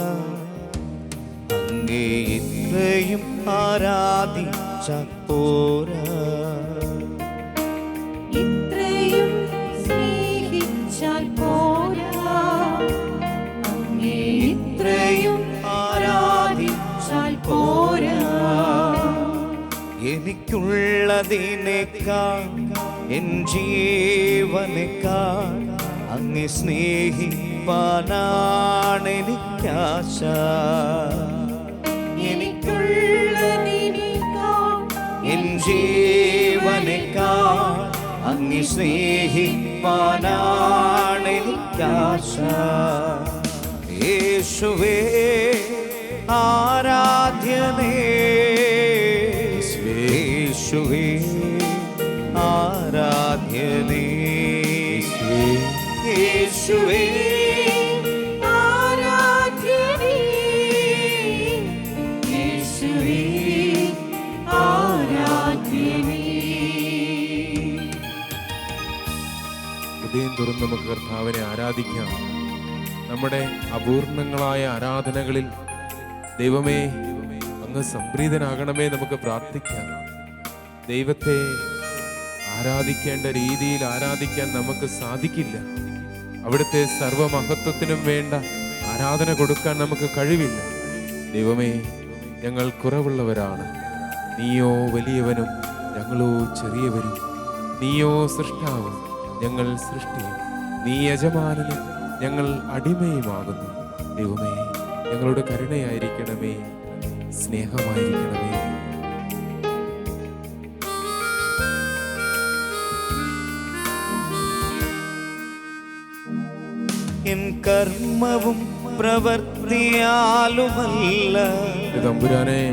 അങ്ങേ ഇത്രയും ആരാധിച്ചാൽ ആരാധിച്ചാൽ പോരാ, ഇത്രയും സ്നേഹിച്ചാൽ പോരാ, അങ്ങേ ഇത്രയും ആരാധിച്ചാൽ പോരാ. എനിക്കുള്ളതിനേക്കാൾ എൻ ജീവനേക്കാൾ അങ്ങേ സ്നേഹിപ്പാനാണെനിക്കാശ. എനിക്കുള്ളതിനേക്കാൾ എൻ ജീവനേക്കാൾ അങ്ങേ സ്നേഹിപ്പാനാണെനിക്കാശ. യേശുവേ ആരാധ്യനേ, യേശുവേ ആരാധ്യനേ, യേശുവേ ആരാധ്യനേ, യേശുവേ ആരാധ്യനേ. ഹൃദയം തുറന്ന് നമുക്ക് കർത്താവിനെ ആരാധിക്കാം. നമ്മുടെ അപൂർണങ്ങളായ ആരാധനകളിൽ ദൈവമേ അങ്ങ് സംപ്രീതനാകണമേ നമുക്ക് പ്രാർത്ഥിക്കാം. ദൈവത്തെ ആരാധിക്കേണ്ട രീതിയിൽ ആരാധിക്കാൻ നമുക്ക് സാധിക്കില്ല. അവിടുത്തെ സർവമഹത്വത്തിനും വേണ്ട ആരാധന കൊടുക്കാൻ നമുക്ക് കഴിവില്ല. ദൈവമേ, ഞങ്ങൾ കുറവുള്ളവരാണ്. നീയോ വലിയവനും ഞങ്ങളോ ചെറിയവരും. നീയോ സൃഷ്ടാവും ഞങ്ങൾ സൃഷ്ടിയും. നീ യജമാനനും ഞങ്ങൾ അടിമയുമാകുന്നു. ദൈവമേ, ഞങ്ങളുടെ കരുണയായിരിക്കണമേ, സ്നേഹമായിരിക്കണമേ. എൻ കർമ്മവും പ്രവർത്തിയാലുമല്ല, തമ്പുരാനെ,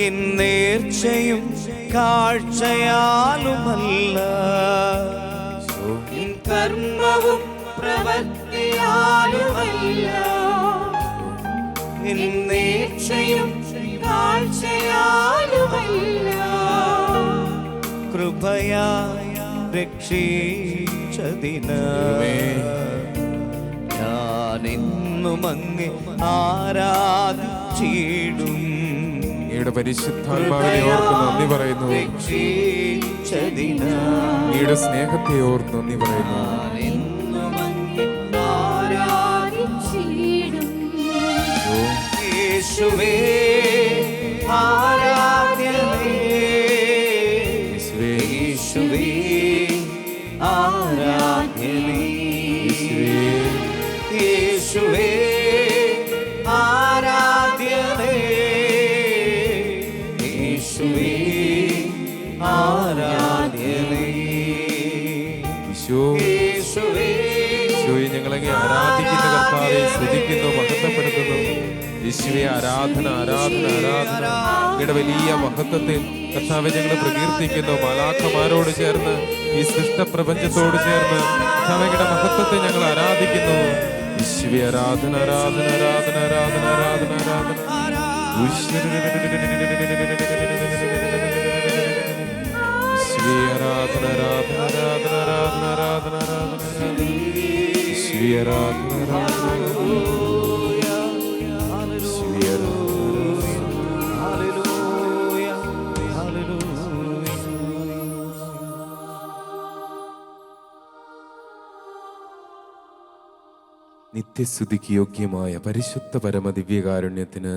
എൻ നേർച്ചയും കാഴ്ചയാലുമല്ല, എൻ കർമ്മവും പ്രവൃത്തിയാലുമല്ല, എൻ നേർച്ചയും കാഴ്ചയാലുമല്ല, കൃപയായ രക്ഷിച്ചതിന് ഞാനെന്നും അങ്ങേ ആരാധിച്ചിടും. അങ്ങയുടെ പരിശുദ്ധാത്മാവിനെ ഓർത്ത് നന്ദി പറയുന്നു. രക്ഷിച്ചതിന് അങ്ങയുടെ സ്നേഹത്തെ ഓർത്ത് നന്ദി പറയുന്നു. ഞാനെന്നും അങ്ങേ ആരാധിച്ചിടും. യേശുവേ ആരാധ്യനേ, യേശുവേ ആരാധ്യനേ, യേശുവേ ആരാധ്യനേ, യേശുവേ ആരാധ്യനേ, യേശുവേ. ഈശോയെ, ഞങ്ങളങ്ങെ ആരാധിക്കുന്ന കർത്താവെ സ്തുതിക്കുന്നു, മഹത്വപ്പെടുത്തുന്നു. യേശുവേ, ആരാധന ആരാധന ആരാധന. അങ്ങയുടെ വലിയ മഹത്വത്തെ കർത്താവെ ഞങ്ങൾ പ്രകീർത്തിക്കുന്നു. മാലാഖമാരോട് ചേർന്ന് ഈ സൃഷ്ടപ്രപഞ്ചത്തോട് ചേർന്ന് കർത്താവയുടെ മഹത്വത്തെ ഞങ്ങൾ ആരാധിക്കുന്നു. യേശുവേ, ആരാധന ആരാധന ആരാധന ആരാധന ആരാധന ആരാധന. യേശുവേ, ആരാധന ആരാധന ആരാധന ആരാധന ആരാധന ആരാധന. യേശുവേ, ആരാധന ആരാധന. നിത്യസ്തുതിക്ക് യോഗ്യമായ പരിശുദ്ധ പരമദിവ്യകാരുണ്യത്തിന്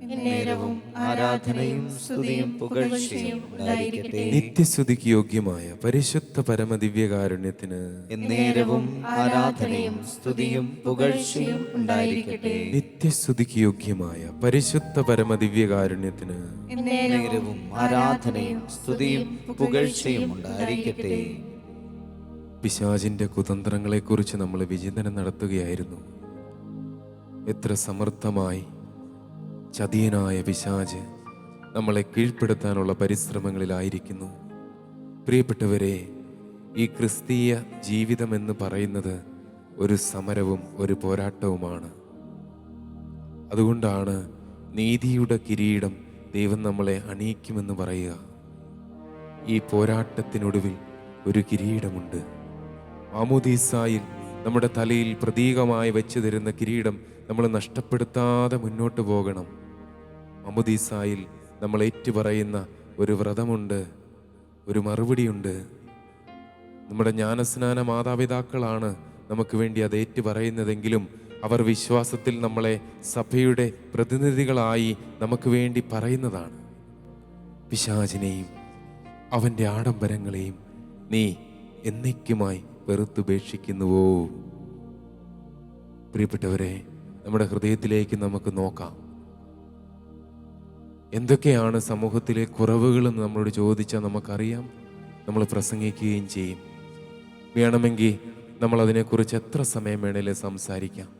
എന്നേരവും ആരാധനയും സ്തുതിയും പുകഴ്ചയും ഉണ്ടായിരിക്കട്ടെ. നിത്യസ്തുതിക്ക് യോഗ്യമായ പരിശുദ്ധ പരമദിവ്യകാരുണ്യത്തിന് എന്നേരവും ആരാധനയും സ്തുതിയും പുകഴ്ചയും ഉണ്ടായിരിക്കട്ടെ. നിത്യസ്തുതിക്ക് യോഗ്യമായ പരിശുദ്ധ പരമദിവ്യകാരുണ്യത്തിന് എന്നേരവും ആരാധനയും സ്തുതിയും പുകഴ്ചയും ഉണ്ടായിരിക്കട്ടെ. പിശാചിന്റെ കുതന്ത്രങ്ങളെക്കുറിച്ച് നമ്മൾ വിചിന്തനം നടത്തുകയായിരുന്നു. എത്ര സമർത്ഥമായി ചതിയനായ പിശാച് നമ്മളെ കീഴ്പ്പെടുത്താനുള്ള പരിശ്രമങ്ങളിലായിരിക്കുന്നു. പ്രിയപ്പെട്ടവരെ, ഈ ക്രിസ്തീയ ജീവിതം എന്ന് പറയുന്നത് ഒരു സമരവും ഒരു പോരാട്ടവുമാണ്. അതുകൊണ്ടാണ് നീതിയുടെ കിരീടം ദൈവം നമ്മളെ അണിയിക്കുമെന്ന് പറയുക. ഈ പോരാട്ടത്തിനൊടുവിൽ ഒരു കിരീടമുണ്ട്. മാമോദീസായിൽ നമ്മുടെ തലയിൽ പ്രതീകമായി വെച്ചു തരുന്ന കിരീടം നമ്മൾ നഷ്ടപ്പെടുത്താതെ മുന്നോട്ട് പോകണം. മാമോദീസായിൽ നമ്മൾ ഏറ്റുപറയുന്ന ഒരു വ്രതമുണ്ട്, ഒരു മറുപടിയുണ്ട്. നമ്മുടെ ജ്ഞാനസ്നാന മാതാപിതാക്കളാണ് നമുക്ക് വേണ്ടി അത് ഏറ്റു പറയുന്നതെങ്കിലും അവർ വിശ്വാസത്തിൽ നമ്മളെ സഭയുടെ പ്രതിനിധികളായി നമുക്ക് വേണ്ടി പറയുന്നതാണ്. പിശാചിനെയും അവൻ്റെ ആഡംബരങ്ങളെയും നീ എന്നേക്കുമായി വെറുത്തുപേക്ഷിക്കുന്നുവോ? പ്രിയപ്പെട്ടവരെ, നമ്മുടെ ഹൃദയത്തിലേക്ക് നമുക്ക് നോക്കാം. എന്തൊക്കെയാണ് സമൂഹത്തിലെ കുറവുകളെന്ന് നമ്മളോട് ചോദിച്ചാൽ നമുക്കറിയാം. നമ്മൾ പ്രസംഗിക്കുകയും ചെയ്യും. വേണമെങ്കിൽ നമ്മൾ അതിനെക്കുറിച്ച് എത്ര സമയം വേണേലും സംസാരിക്കാം.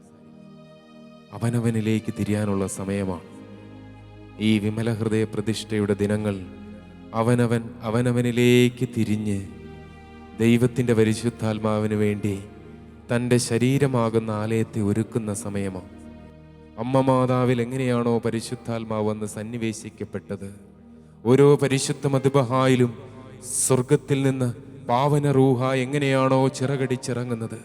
അവനവനിലേക്ക് തിരിയാനുള്ള സമയമാണ് ഈ വിമല ഹൃദയ പ്രതിഷ്ഠയുടെ ദിനങ്ങൾ. അവനവനിലേക്ക് തിരിഞ്ഞ് ദൈവത്തിൻ്റെ പരിശുദ്ധാത്മാവിന് വേണ്ടി തൻ്റെ ശരീരമാകുന്ന ആലയത്തെ ഒരുക്കുന്ന സമയമാണ്. അമ്മ മാതാവിൽ എങ്ങനെയാണോ പരിശുദ്ധാത്മാവ് വന്ന് സന്നിവേശിക്കപ്പെട്ടത്, ഓരോ പരിശുദ്ധ മദ്ബഹായിലും സ്വർഗത്തിൽ നിന്ന് പാവന റൂഹ എങ്ങനെയാണോ ചിറകടിച്ചിറങ്ങുന്നത്,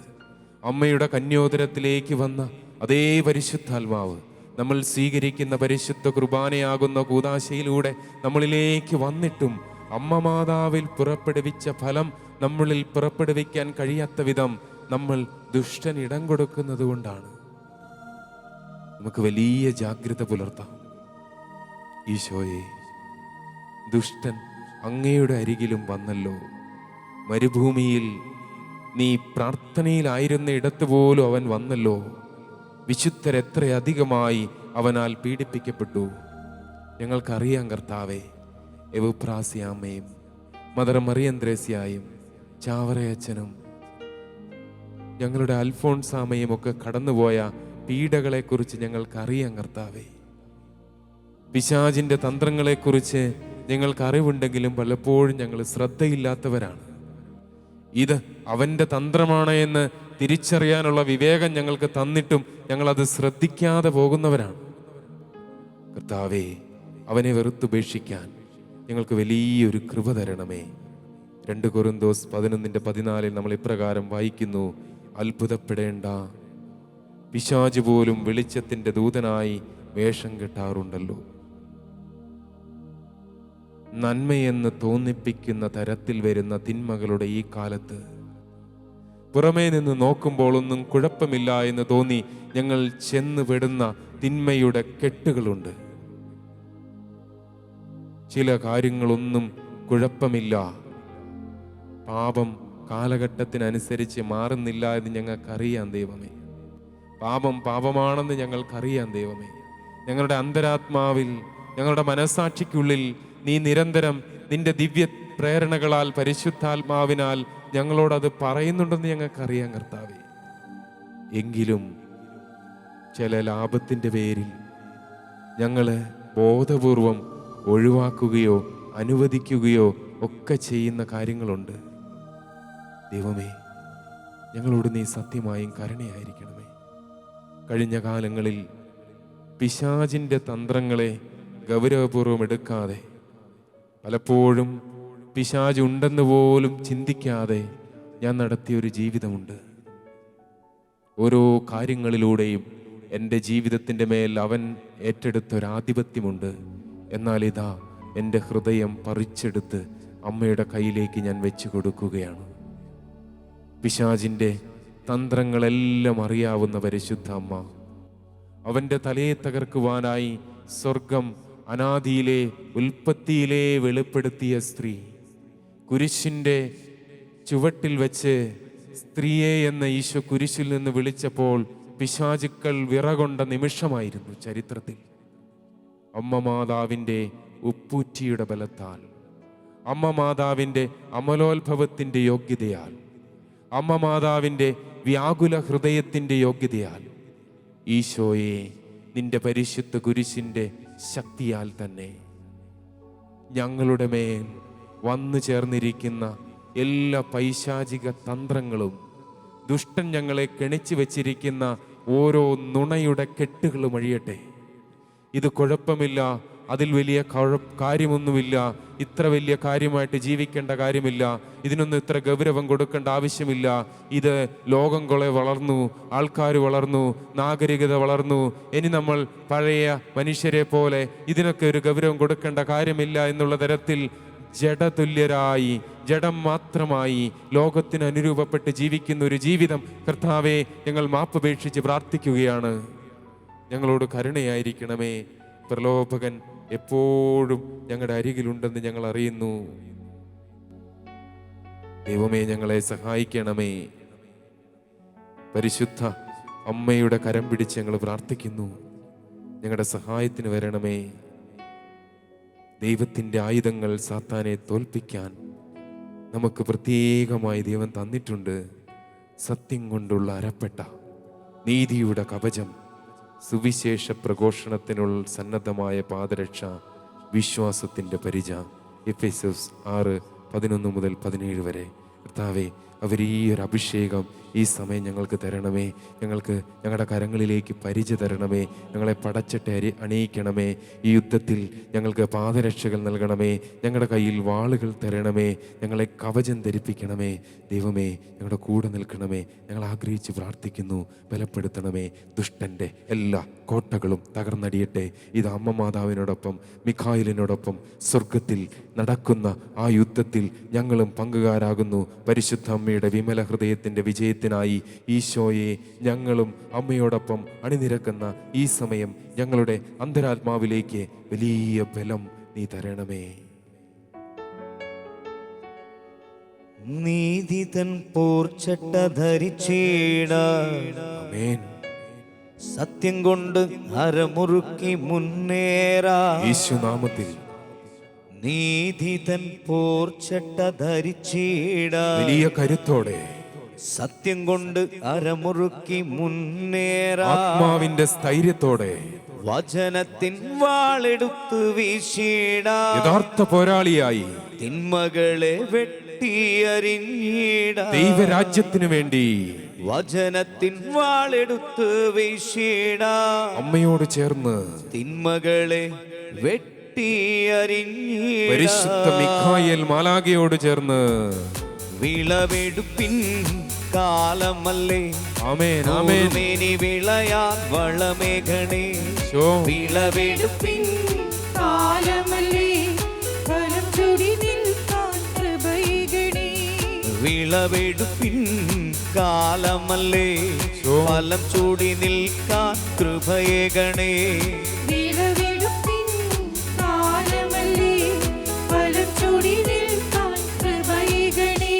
അമ്മയുടെ കന്യോദരത്തിലേക്ക് വന്ന അതേ പരിശുദ്ധാത്മാവ് നമ്മൾ സ്വീകരിക്കുന്ന പരിശുദ്ധ കുർബാനയാകുന്ന കൂദാശയിലൂടെ നമ്മളിലേക്ക് വന്നിട്ടും അമ്മ മാതാവിൽ പുറപ്പെടുവിച്ച ഫലം നമ്മളിൽ പുറപ്പെടുവിക്കാൻ കഴിയാത്ത വിധം നമ്മൾ ദുഷ്ടൻ ഇടം കൊടുക്കുന്നത് കൊണ്ടാണ്. നമുക്ക് വലിയ ജാഗ്രത പുലർത്താം. ഈശോയെ, ദുഷ്ടൻ അങ്ങയുടെ അരികിലും വന്നല്ലോ. മരുഭൂമിയിൽ നീ പ്രാർത്ഥനയിലായിരുന്ന ഇടത്ത് പോലും അവൻ വന്നല്ലോ. വിശുദ്ധരെത്രയധികമായി അവനാൽ പീഡിപ്പിക്കപ്പെട്ടു. ഞങ്ങൾക്കറിയാം കർത്താവേ, എവുപ്രാസ്യാമ്മയും മദർ മറിയന്ത്രേസ്യായും ചാവറയച്ചനും ഞങ്ങളുടെ അൽഫോൺസാമയും ഒക്കെ കടന്നുപോയ പീഡകളെക്കുറിച്ച് ഞങ്ങൾക്കറിയാം കർത്താവേ. പിശാചിൻ്റെ തന്ത്രങ്ങളെക്കുറിച്ച് ഞങ്ങൾക്ക് അറിവുണ്ടെങ്കിലും പലപ്പോഴും ഞങ്ങൾ ശ്രദ്ധയില്ലാത്തവരാണ്. ഇത് അവൻ്റെ തന്ത്രമാണ് എന്ന് തിരിച്ചറിയാനുള്ള വിവേകം ഞങ്ങൾക്ക് തന്നിട്ടും ഞങ്ങളത് ശ്രദ്ധിക്കാതെ പോകുന്നവരാണ്. കർത്താവേ, അവനെ വെറുത്തുപേക്ഷിക്കാൻ ഞങ്ങൾക്ക് വലിയൊരു കൃപ തരണമേ. 2 കൊരിന്തോസ് 11:14 നമ്മൾ ഇപ്രകാരം വായിക്കുന്നു: അത്ഭുതപ്പെടേണ്ട, പിശാച് പോലും വെളിച്ചത്തിൻ്റെ ദൂതനായി വേഷം കെട്ടാറുണ്ടല്ലോ. നന്മയെന്ന് തോന്നിപ്പിക്കുന്ന തരത്തിൽ വരുന്ന തിന്മകളുടെ ഈ കാലത്ത് പുറമേ നിന്ന് നോക്കുമ്പോൾ ഒന്നും കുഴപ്പമില്ല എന്ന് തോന്നി ഞങ്ങൾ ചെന്നുപെടുന്ന തിന്മയുടെ കെട്ടുകളുണ്ട്. ചില കാര്യങ്ങളൊന്നും കുഴപ്പമില്ല, പാപം കാലഘട്ടത്തിനനുസരിച്ച് മാറുന്നില്ല എന്ന് ഞങ്ങൾക്കറിയാം ദൈവമേ. പാപം പാപമാണെന്ന് ഞങ്ങൾക്കറിയാം ദൈവമേ. ഞങ്ങളുടെ അന്തരാത്മാവിൽ, ഞങ്ങളുടെ മനസാക്ഷിക്കുള്ളിൽ നീ നിരന്തരം നിന്റെ ദിവ്യ പ്രേരണകളാൽ, പരിശുദ്ധാത്മാവിനാൽ ഞങ്ങളോടത് പറയുന്നുണ്ടെന്ന് ഞങ്ങൾക്കറിയാം കർത്താവേ. എങ്കിലും ചില ലാഭത്തിൻ്റെ പേരിൽ ഞങ്ങൾ ബോധപൂർവം ഒഴിവാക്കുകയോ അനുവദിക്കുകയോ ഒക്കെ ചെയ്യുന്ന കാര്യങ്ങളുണ്ട്. ദൈവമേ, ഞങ്ങളോട് നീ സത്യമായും കരുണയായിരിക്കണമേ. കഴിഞ്ഞ കാലങ്ങളിൽ പിശാചിൻ്റെ തന്ത്രങ്ങളെ ഗൗരവപൂർവം എടുക്കാതെ, പലപ്പോഴും പിശാച് ഉണ്ടെന്ന് പോലും ചിന്തിക്കാതെ ഞാൻ നടത്തിയൊരു ജീവിതമുണ്ട്. ഓരോ കാര്യങ്ങളിലൂടെയും എൻ്റെ ജീവിതത്തിൻ്റെ മേൽ അവൻ ഏറ്റെടുത്തൊരാധിപത്യമുണ്ട്. എന്നാൽ ഇതാ എൻ്റെ ഹൃദയം പറിച്ചെടുത്ത് അമ്മയുടെ കയ്യിലേക്ക് ഞാൻ വെച്ചു കൊടുക്കുകയാണ്. പിശാചിൻ്റെ തന്ത്രങ്ങളെല്ലാം അറിയാവുന്ന പരിശുദ്ധ അമ്മ, അവൻ്റെ തലയെ തകർക്കുവാനായി സ്വർഗം അനാദിയിലെ ഉൽപ്പത്തിയിലെ വെളിപ്പെടുത്തിയ സ്ത്രീ, കുരിശിൻ്റെ ചുവട്ടിൽ വെച്ച് സ്ത്രീയെ എന്ന ഈശോ കുരിശിൽ നിന്ന് വിളിച്ചപ്പോൾ പിശാചുക്കൾ വിറകൊണ്ട നിമിഷമായിരുന്നു ചരിത്രത്തിൽ. അമ്മ മാതാവിൻ്റെ ഉപ്പൂറ്റിയുടെ ബലത്താൽ, അമ്മ മാതാവിൻ്റെ അമലോത്ഭവത്തിൻ്റെ യോഗ്യതയാൽ, അമ്മ മാതാവിൻ്റെ വ്യാകുല ഹൃദയത്തിൻ്റെ യോഗ്യതയാൽ, ഈശോയെ നിന്റെ പരിശുദ്ധ കുരിശിൻ്റെ ശക്തിയാൽ തന്നെ ഞങ്ങളുടെ മേൽ വന്നു ചേർന്നിരിക്കുന്ന എല്ലാ പൈശാചിക തന്ത്രങ്ങളും, ദുഷ്ടൻ ഞങ്ങളെ കെണിച്ചു വച്ചിരിക്കുന്ന ഓരോ നുണയുടെ കെട്ടുകളും അഴിയട്ടെ. ഇത് കുഴപ്പമില്ല, അതിൽ വലിയ കാര്യമൊന്നുമില്ല, ഇത്ര വലിയ കാര്യമായിട്ട് ജീവിക്കേണ്ട കാര്യമില്ല, ഇതിനൊന്നും ഇത്ര ഗൗരവം കൊടുക്കേണ്ട ആവശ്യമില്ല. ഇത് ലോകം കുറെ വളർന്നു, ആൾക്കാർ വളർന്നു, നാഗരികത വളർന്നു, ഇനി നമ്മൾ പഴയ മനുഷ്യരെ പോലെ ഇതിനൊക്കെ ഒരു ഗൗരവം കൊടുക്കേണ്ട കാര്യമില്ല എന്നുള്ള തരത്തിൽ ജഡതുല്യരായി, ജഡം മാത്രമായി ലോകത്തിന് അനുരൂപപ്പെട്ട് ജീവിക്കുന്ന ഒരു ജീവിതം കർത്താവെ ഞങ്ങൾ മാപ്പപേക്ഷിച്ച് പ്രാർത്ഥിക്കുകയാണ്. ഞങ്ങളോട് കരുണയായിരിക്കണമേ. പ്രലോഭകൻ എപ്പോഴും ഞങ്ങളുടെ അരികിലുണ്ടെന്ന് ഞങ്ങൾ അറിയുന്നു. ദൈവമേ, ഞങ്ങളെ സഹായിക്കണമേ. പരിശുദ്ധ അമ്മയുടെ കരം പിടിച്ച് ഞങ്ങൾ പ്രാർത്ഥിക്കുന്നു. ഞങ്ങളുടെ സഹായത്തിന് വരണമേ. ദൈവത്തിൻ്റെ ആയുധങ്ങൾ സാത്താനെ തോൽപ്പിക്കാൻ നമുക്ക് പ്രത്യേകമായി ദൈവം തന്നിട്ടുണ്ട്. സത്യം കൊണ്ടുള്ള അരപ്പെട്ട നീതിയുടെ കവചം, സുവിശേഷ പ്രഘോഷണത്തിനുള്ള സന്നദ്ധമായ പാദരക്ഷ, വിശ്വാസത്തിൻ്റെ പരിച. എഫെസോസ് 6:11-17 വരെ. കർത്താവേ, അവർ ഈ ഒരു അഭിഷേകം ഈ സമയം ഞങ്ങൾക്ക് തരണമേ. ഞങ്ങൾക്ക് ഞങ്ങളുടെ കരങ്ങളിലേക്ക് പരിച തരണമേ. ഞങ്ങളെ പടച്ചട്ടെ അണിയിക്കണമേ. ഈ യുദ്ധത്തിൽ ഞങ്ങൾക്ക് പാദരക്ഷകൾ നൽകണമേ. ഞങ്ങളുടെ കയ്യിൽ വാളുകൾ തരണമേ. ഞങ്ങളെ കവചം ധരിപ്പിക്കണമേ. ദൈവമേ, ഞങ്ങളുടെ കൂടെ നിൽക്കണമേ. ഞങ്ങൾ ആഗ്രഹിച്ച് പ്രാർത്ഥിക്കുന്നു. ബലപ്പെടുത്തണമേ. ദുഷ്ടൻ്റെ എല്ലാ കോട്ടകളും തകർന്നടിയട്ടെ. ഇത് അമ്മ മാതാവിനോടൊപ്പം മിഖായിലിനോടൊപ്പം സ്വർഗത്തിൽ നടക്കുന്ന ആ യുദ്ധത്തിൽ ഞങ്ങളും പങ്കുകാരാകുന്നു. പരിശുദ്ധ അമ്മയുടെ വിമല ഹൃദയത്തിൻ്റെ വിജയത്തിനായി ഈശോയെ ഞങ്ങളും അമ്മയോടൊപ്പം അണിനിരക്കുന്ന ഈ സമയം ഞങ്ങളുടെ അന്തരാത്മാവിലേക്ക് വലിയ ബലം നീ തരണമേ. നീതി തൻ പോർച്ചട്ട ധരിച്ചീട, ആമേൻ. സത്യം കൊണ്ട് അരമുറുക്കി മുന്നേറാ. യേശുനാമത്തിൽ നീതി തൻ പോർച്ചട്ട ധരിച്ചീട, വലിയ കരുത്തോടെ സത്യം കൊണ്ട് അരമുറുക്കി മുന്നേറാ. ആത്മാവിന്റെ സ്ഥൈര്യത്തോടെ വചനത്തിൻ വാളെടുത്ത് വീശീട, യഥാർത്ഥ പോരാളിയായി തിന്മകളെ വെട്ടിയരിഞ്ഞീട. ദൈവരാജ്യത്തിനു വേണ്ടി വചനത്തിൻ വാളെടുത്ത് വീശീട, അമ്മയോട് ചേർന്ന് തിന്മകളെ വെട്ടിയരിഞ്ഞീട. പരിശുദ്ധ മിഖായേൽ മാലാഖയോട് ചേർന്ന് വിളവെടുപ്പിൻ കാലമല്ലേ, ആമേൻ ആമേൻ. മേനി വിളയാൻ വളമേഘണേ. വിളവെടുപ്പിൻ കാലമല്ലേ, ഫലം ചൂടി നിൽക്കാൻ കൃപയേകണേ. വിളവെടുപ്പിൻ കാലമല്ലേ, ഫലം ചൂടി നിൽക്കാൻ കൃപയേകണേ. വിളവെടുപ്പിൻ കാലമല്ലേ, ഫലം ചൂടി നിൽക്കാൻ കൃപയേകണേ.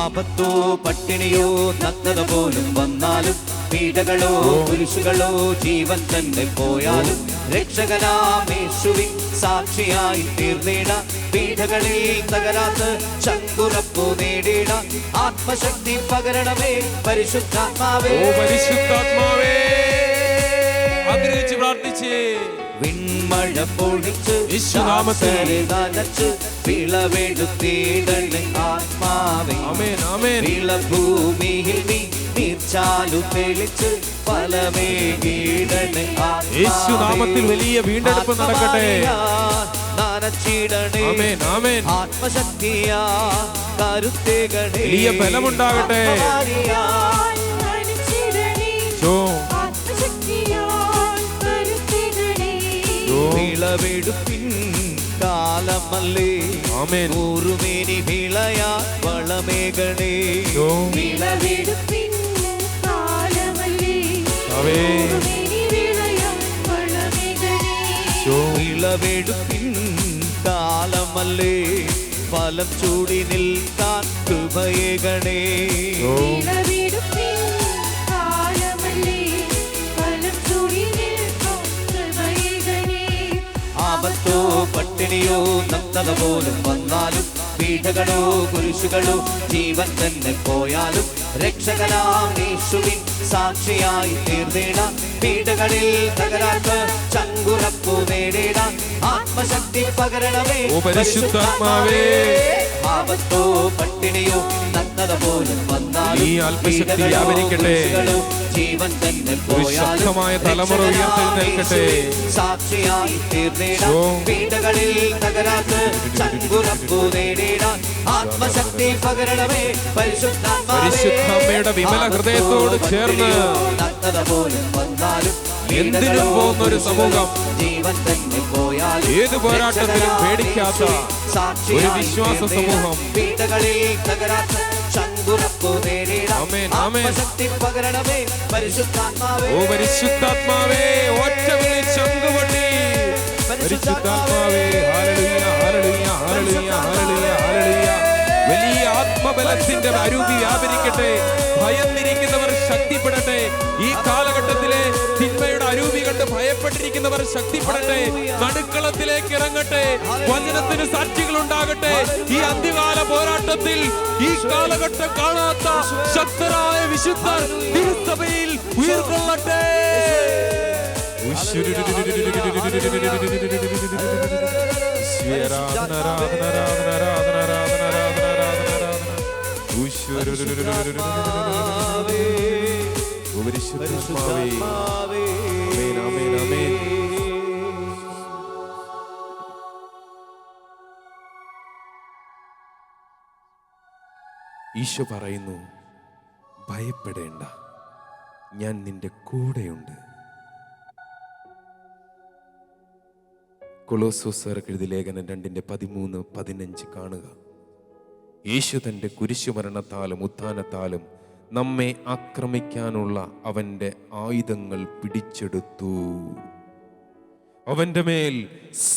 ആപത്തോ പട്ടിണിയോ നഗ്നത പോലും വന്നാലും, പീഡകളോ കുരിശുകളോ ജീവൻ തന്നെ പോയാലും, രക്ഷകനാമേശുവിൻ സാക്ഷിയായി തീർന്നിട. പീഡകളിൽ തകരാത്ത ചങ്കുറപ്പു നേടിട. ആത്മശക്തി പകരണമേ പരിശുദ്ധാത്മാവേ. പരിശുദ്ധാത്മാവേ, ആഗ്രഹിച്ച് പ്രാർത്ഥിച്ചേ. വിൺമഴ പൊഴിച്ച് യേശുനാമത്തിൽ നനച്ച് വിളവെടുത്തിടണേ ആത്മാവേ. ആമേൻ ആമേൻ. വിളഭൂമിയിൽ നീ നീർച്ചാലു തെളിച്ച് ഫലമേകിടണേ യേശുനാമത്തിൽ വലിയ വീണ്ടെടുപ്പ് നടക്കട്ടെ. നനച്ചിടണേ. ആമേൻ ആമേൻ. ആത്മശക്തിയാ കരുത്തേകണേ. വലിയ ബലമുണ്ടാകട്ടെ. വിളവെടുപ്പിൻ കാലമല്ലേ, ആമേൻ. ൂറുമേനി വിളയാ വളമേകണേ. വിളവെടുപ്പിൻ കാലമല്ലേ, ൂറുമേനി വിളയാൻ വളമേകണേ. വിളവെടുപ്പിൻ കാലമല്ലേ, ഫലം ചൂടി നിൽക്കാൻ കൃപയേകണേ. വിളവെടുപ്പിൻ കാലമല്ലേ, ഫലം ചൂടി നിൽക്കാൻ കൃപയേകണേ. ആപത്തോ പട്ടിണിയോ നഗ്നത പോലും വന്നാലും, പീഡകളോ കുരിശുകളോ ജീവൻ തന്നെ പോയാലും, രക്ഷകനാം യേശുവിൻ സാക്ഷിയായി തീർന്നിട. പീഡകളിൽ തകരാത്ത ചങ്കുറപ്പു നേടിട. ആത്മശക്തി പകരണമേ പരിശുദ്ധാത്മാവേ. ആപത്തോ പട്ടിണിയോ നഗ്നത പോലും വന്നാലും ഈ ആത്മശക്തി വ്യാപരിക്കട്ടെ. ജീവൻ തന്നെ ഒരു ശക്തമായ തലമുറ ഉയർത്തെഴുന്നേൽക്കട്ടെ. സാക്ഷിയായി തീർന്നിടാൻ പീഡകളിൽ തകരാത്ത് ചങ്കുറപ്പു നേടിടാൻ ആത്മശക്തി പകരണമേ പരിശുദ്ധാമ്മയുടെ വിമല ഹൃദയത്തോട് ചേർന്ന് നഗ്നത പോലും വന്നാലും എന്തിനും പോകുന്ന ഒരു സമൂഹം, ജീവൻ തന്നെ പോയാൽ ഏത് പോരാട്ടത്തിലും പേടിക്കാത്ത ഒരു വിശ്വാസ സമൂഹം. പീഡകളിൽ തകരാത്ത ചങ്കുറപ്പു നേടിടാൻ ആമേൻ, ആമേൻ. ആത്മശക്തി പകരണമേ പരിശുദ്ധാത്മാവേ. ഓ പരിശുദ്ധാത്മാവേ, ഒറ്റ വിളി ചങ്കുപൊട്ടി. പരിശുദ്ധാത്മാവേ, hallelujah, hallelujah, hallelujah, hallelujah, hallelujah. വലിയ ആത്മബലത്തിന്റെ അരൂപി വ്യാപരിക്കട്ടെ. ഭയന്നിരിക്കുന്നവർ ശക്തിപ്പെടട്ടെ. ഈ കാലഘട്ടത്തിലെ തിന്മയുടെ അരൂപി കണ്ട് ഭയപ്പെട്ടിരിക്കുന്നവർ ശക്തിപ്പെടട്ടെ. നടുക്കളത്തിലേക്ക് ഇറങ്ങട്ടെ. വചനത്തിന് സാക്ഷികൾ ഉണ്ടാകട്ടെ. ഈ അന്ത്യകാല പോരാട്ടത്തിൽ ഈ കാലഘട്ടം കാണാത്ത ശക്തരായ വിശുദ്ധർ തിരുസഭയിൽ ഉയർക്കൊള്ളട്ടെ. ഈശോ പറയുന്നു, ഭയപ്പെടേണ്ട, ഞാൻ നിന്റെ കൂടെയുണ്ട്. കൊളോസ്യോസ്യർക്ക് എഴുതിയ ലേഖനം 2:13-15 കാണുക. യേശു തൻ്റെ കുരിശുമരണത്താലും ഉത്ഥാനത്താലും നമ്മെ ആക്രമിക്കാനുള്ള അവൻ്റെ ആയുധങ്ങൾ പിടിച്ചെടുത്തു. അവൻ്റെ മേൽ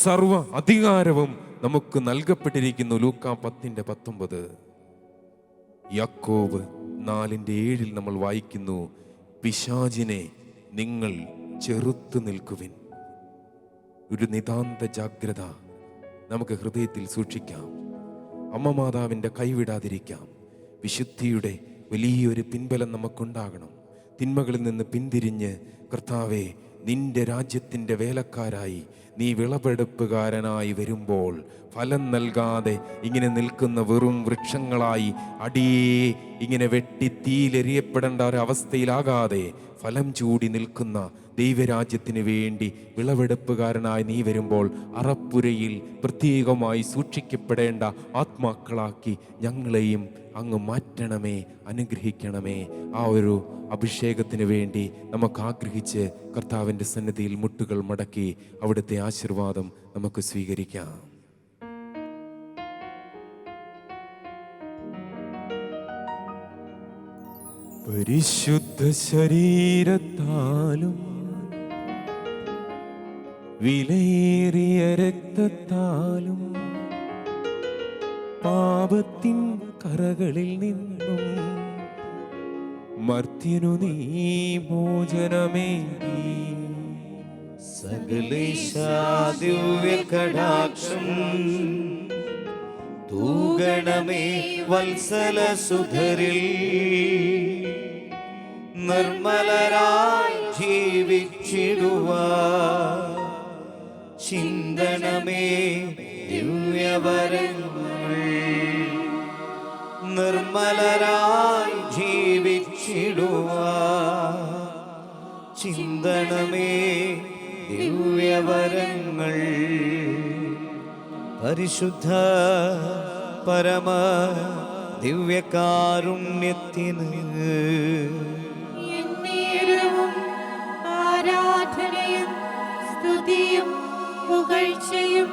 സർവ അധികാരവും നമുക്ക് നൽകപ്പെട്ടിരിക്കുന്നു. ലൂക്കാ 10:19. യാക്കോബ് 4:7 നമ്മൾ വായിക്കുന്നു, പിശാചിനെ നിങ്ങൾ ചെറുത്തു നിൽക്കുവിൻ. ഒരു നിതാന്ത ജാഗ്രത നമുക്ക് ഹൃദയത്തിൽ സൂക്ഷിക്കാം. അമ്മ മാതാവിൻ്റെ കൈവിടാതിരിക്കാം. വിശുദ്ധിയുടെ വലിയൊരു പിൻബലം നമുക്കുണ്ടാകണം. തിന്മകളിൽ നിന്ന് പിന്തിരിഞ്ഞ് കർത്താവേ, നിന്റെ രാജ്യത്തിൻ്റെ വേലക്കാരായി നീ വിളവെടുപ്പുകാരനായി വരുമ്പോൾ ഫലം നൽകാതെ ഇങ്ങനെ നിൽക്കുന്ന വെറും വൃക്ഷങ്ങളായി അടിയേ ഇങ്ങനെ വെട്ടി തീയിലെറിയപ്പെടേണ്ട ഒരവസ്ഥയിലാകാതെ ഫലം ചൂടി നിൽക്കുന്ന ദൈവരാജ്യത്തിന് വേണ്ടി വിളവെടുപ്പുകാരനായി നീ വരുമ്പോൾ അറപ്പുരയിൽ പ്രത്യേകമായി സൂക്ഷിക്കപ്പെടേണ്ട ആത്മാക്കളാക്കി ഞങ്ങളെയും അങ്ങ് മാറ്റണമേ, അനുഗ്രഹിക്കണമേ. ആ ഒരു അഭിഷേകത്തിന് വേണ്ടി നമുക്ക് ആഗ്രഹിച്ച് കർത്താവിൻ്റെ സന്നിധിയിൽ മുട്ടുകൾ മടക്കി അവിടുത്തെ ആശീർവാദം നമുക്ക് സ്വീകരിക്കാം. പരിശുദ്ധ ശരീരത്താലും വിലയേറിയ രക്തത്താലും പാപത്തിൻ കറകളിൽ നിന്നും മർത്യനു നീ മോചനമേകി. സകലേശാദിവ്യകടാക്ഷം തൂഗണമേ വത്സല സുധരിൽ നിർമ്മലരായി ജീവിച്ചിടുവാൻ ചിന്തനമേ ദിവ്യവരങ്ങൾ. നിർമ്മലരായി ജീവിച്ചിടുവാൻ ചിന്തനമേ ദിവ്യവരങ്ങൾ. പരിശുദ്ധ പരമ ദിവ്യകാരുണ്യത്തിന് എന്നേരവും ആരാധനയും സ്തുതിയും പുകഴ്ചയും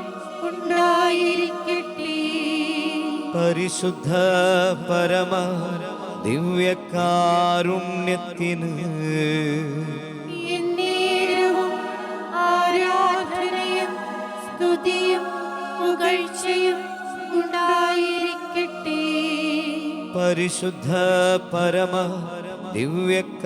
ഉണ്ടായിരിക്കട്ടെ. പരിശുദ്ധ പരമ ദിവ്യകാരുണ്യത്തിന് എന്നേരവും ആരാധനയും സ്തുതിയും പുകഴ്ചയും ഉണ്ടായിരിക്കട്ടെ. പരിശുദ്ധ പരമ ദിവ്യകാരുണ്യത്തിന്